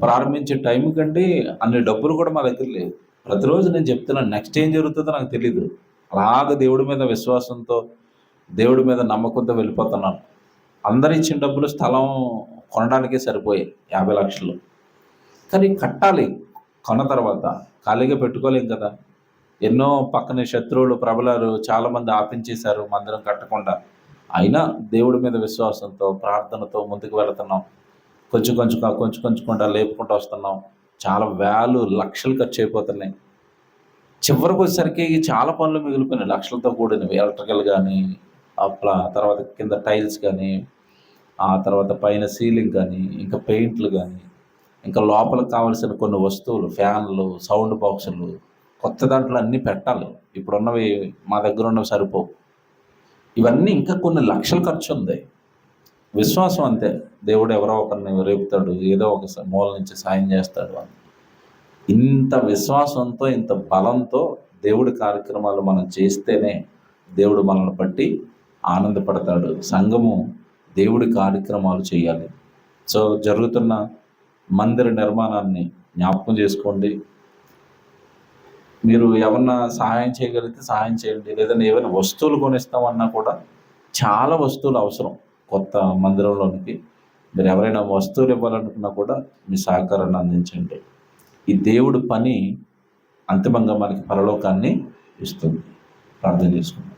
ప్రారంభించే టైం కంటే అన్ని డబ్బులు కూడా మా దగ్గర లేవు. ప్రతిరోజు నేను చెప్తున్నాను, నెక్స్ట్ ఏం జరుగుతుందో నాకు తెలియదు. అలాగ దేవుడి మీద విశ్వాసంతో, దేవుడి మీద నమ్మకంతో వెళ్ళిపోతున్నాను. అందరు ఇచ్చిన డబ్బులు స్థలం కొనడానికే సరిపోయాయి, 50 లక్షలు. కానీ కట్టాలి, కొన్న తర్వాత ఖాళీగా పెట్టుకోలేం కదా. ఎన్నో పక్కనే శత్రువులు, ప్రబలారు చాలామంది ఆపించేశారు మందిరం కట్టకుండా. అయినా దేవుడి మీద విశ్వాసంతో, ప్రార్థనతో ముందుకు వెళుతున్నాం. కొంచెం కొంచెం లేపుకుంటూ వస్తున్నాం. చాలా వేలు, లక్షలు ఖర్చు అయిపోతున్నాయి. చివరికి వచ్చేసరికి చాలా పనులు మిగిలిపోయినాయి, లక్షలతో కూడినవి. ఎలక్ట్రికల్ కానీ, తర్వాత కింద టైల్స్ కానీ, ఆ తర్వాత పైన సీలింగ్ కానీ, ఇంకా పెయింట్లు కానీ, ఇంకా లోపలికి కావాల్సిన కొన్ని వస్తువులు, ఫ్యాన్లు, సౌండ్ బాక్సులు, కొత్త దాంట్లో అన్నీ పెట్టాలి. ఇప్పుడున్నవి మా దగ్గర ఉన్నవి సరిపోవు. ఇవన్నీ ఇంకా కొన్ని లక్షలు ఖర్చు ఉంది. విశ్వాసం అంతే, దేవుడు ఎవరో ఒకరిని రేపుతాడు, ఏదో ఒక మూల నుంచి సాయం చేస్తాడు అని. ఇంత విశ్వాసంతో, ఇంత బలంతో దేవుడి కార్యక్రమాలు మనం చేస్తేనే దేవుడు మనల్ని బట్టి ఆనందపడతాడు. సంఘము దేవుడి కార్యక్రమాలు చేయాలి. సో జరుగుతున్న మందిర నిర్మాణాన్ని జ్ఞాపకం చేసుకోండి. మీరు ఏమన్నా సహాయం చేయగలిగితే సహాయం చేయండి. లేదంటే ఏమైనా వస్తువులు కొనిస్తామన్నా కూడా చాలా వస్తువులు అవసరం కొత్త మందిరంలోనికి. మీరు ఎవరైనా వస్తువులు ఇవ్వాలనుకున్నా కూడా మీ సహకారాన్ని అందించండి. ఈ దేవుడి పని అంతిమంగా మనకి పరలోకాన్ని ఇస్తుంది. ప్రార్థన చేసుకుందాం.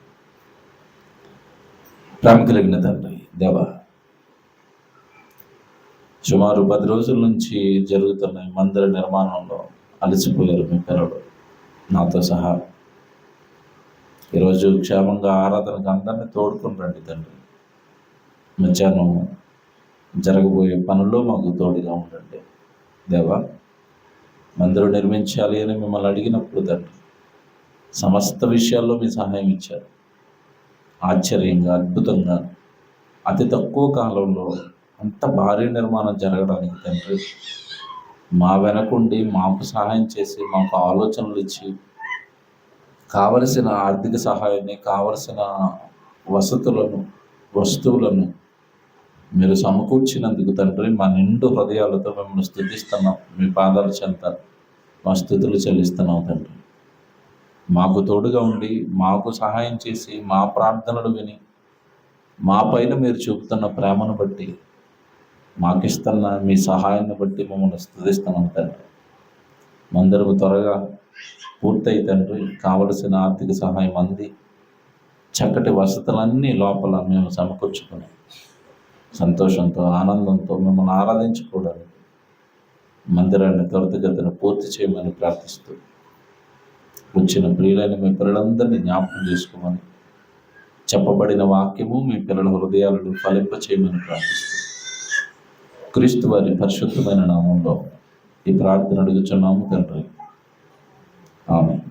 ప్రేమ కలిగిన తండ్రి దేవా, సుమారు 10 రోజుల నుంచి జరుగుతున్న ఈ మందిర నిర్మాణంలో అలసిపోయారు మీ పిల్లలు నాతో సహా. ఈరోజు క్షేమంగా ఆరాధనకు అందరినీ తోడుకుని రండి తండ్రి. మధ్యాహ్నం జరగబోయే పనుల్లో మాకు తోడుగా ఉండండి దేవా. మందిరం నిర్మించాలి అని మిమ్మల్ని అడిగినప్పుడు తండ్రి సమస్త విషయాల్లో మీ సహాయం ఇచ్చారు. ఆశ్చర్యంగా, అద్భుతంగా, అతి తక్కువ కాలంలో అంత భారీ నిర్మాణం జరగడానికి తండ్రి మా వెనకుండి మాకు సహాయం చేసి, మాకు ఆలోచనలు ఇచ్చి, కావలసిన ఆర్థిక సహాయాన్ని, కావలసిన వస్తువులను మీరు సమకూర్చినందుకు తండ్రి మా నిండు హృదయాలతో మిమ్మల్ని స్తుతిస్తున్నాం. మీ పాదాల చెంత మా స్తుతులు చెల్లిస్తున్నాం తండ్రి. మాకు తోడుగా ఉండి, మాకు సహాయం చేసి, మా ప్రార్థనలు విని, మా పైన మీరు చూపుతున్న ప్రేమను బట్టి, మాకిస్తున్న మీ సహాయాన్ని బట్టి మమ్మల్ని స్తుతిస్తున్నాం తండ్రి. మందిరము త్వరగా పూర్తయి తండ్రి కావలసిన ఆర్థిక సహాయం అంది, చక్కటి వసతులన్నీ లోపల మేము సమకూర్చుకుని సంతోషంతో, ఆనందంతో మిమ్మల్ని ఆరాధించుకోవడానికి మందిరాన్ని త్వరితగతిన పూర్తి చేయమని ప్రార్థిస్తూ, వచ్చిన ప్రియులైన మీ పిల్లలందరినీ జ్ఞాపకం చేసుకోమని, చెప్పబడిన వాక్యము మీ పిల్లల హృదయాలను ఫలింప చేయమని ప్రార్థిస్తూ, క్రీస్తు వారి పరిశుద్ధమైన నామంలో ఈ ప్రార్థన అడుగుచున్నాము తండ్రి. ఆమేన్.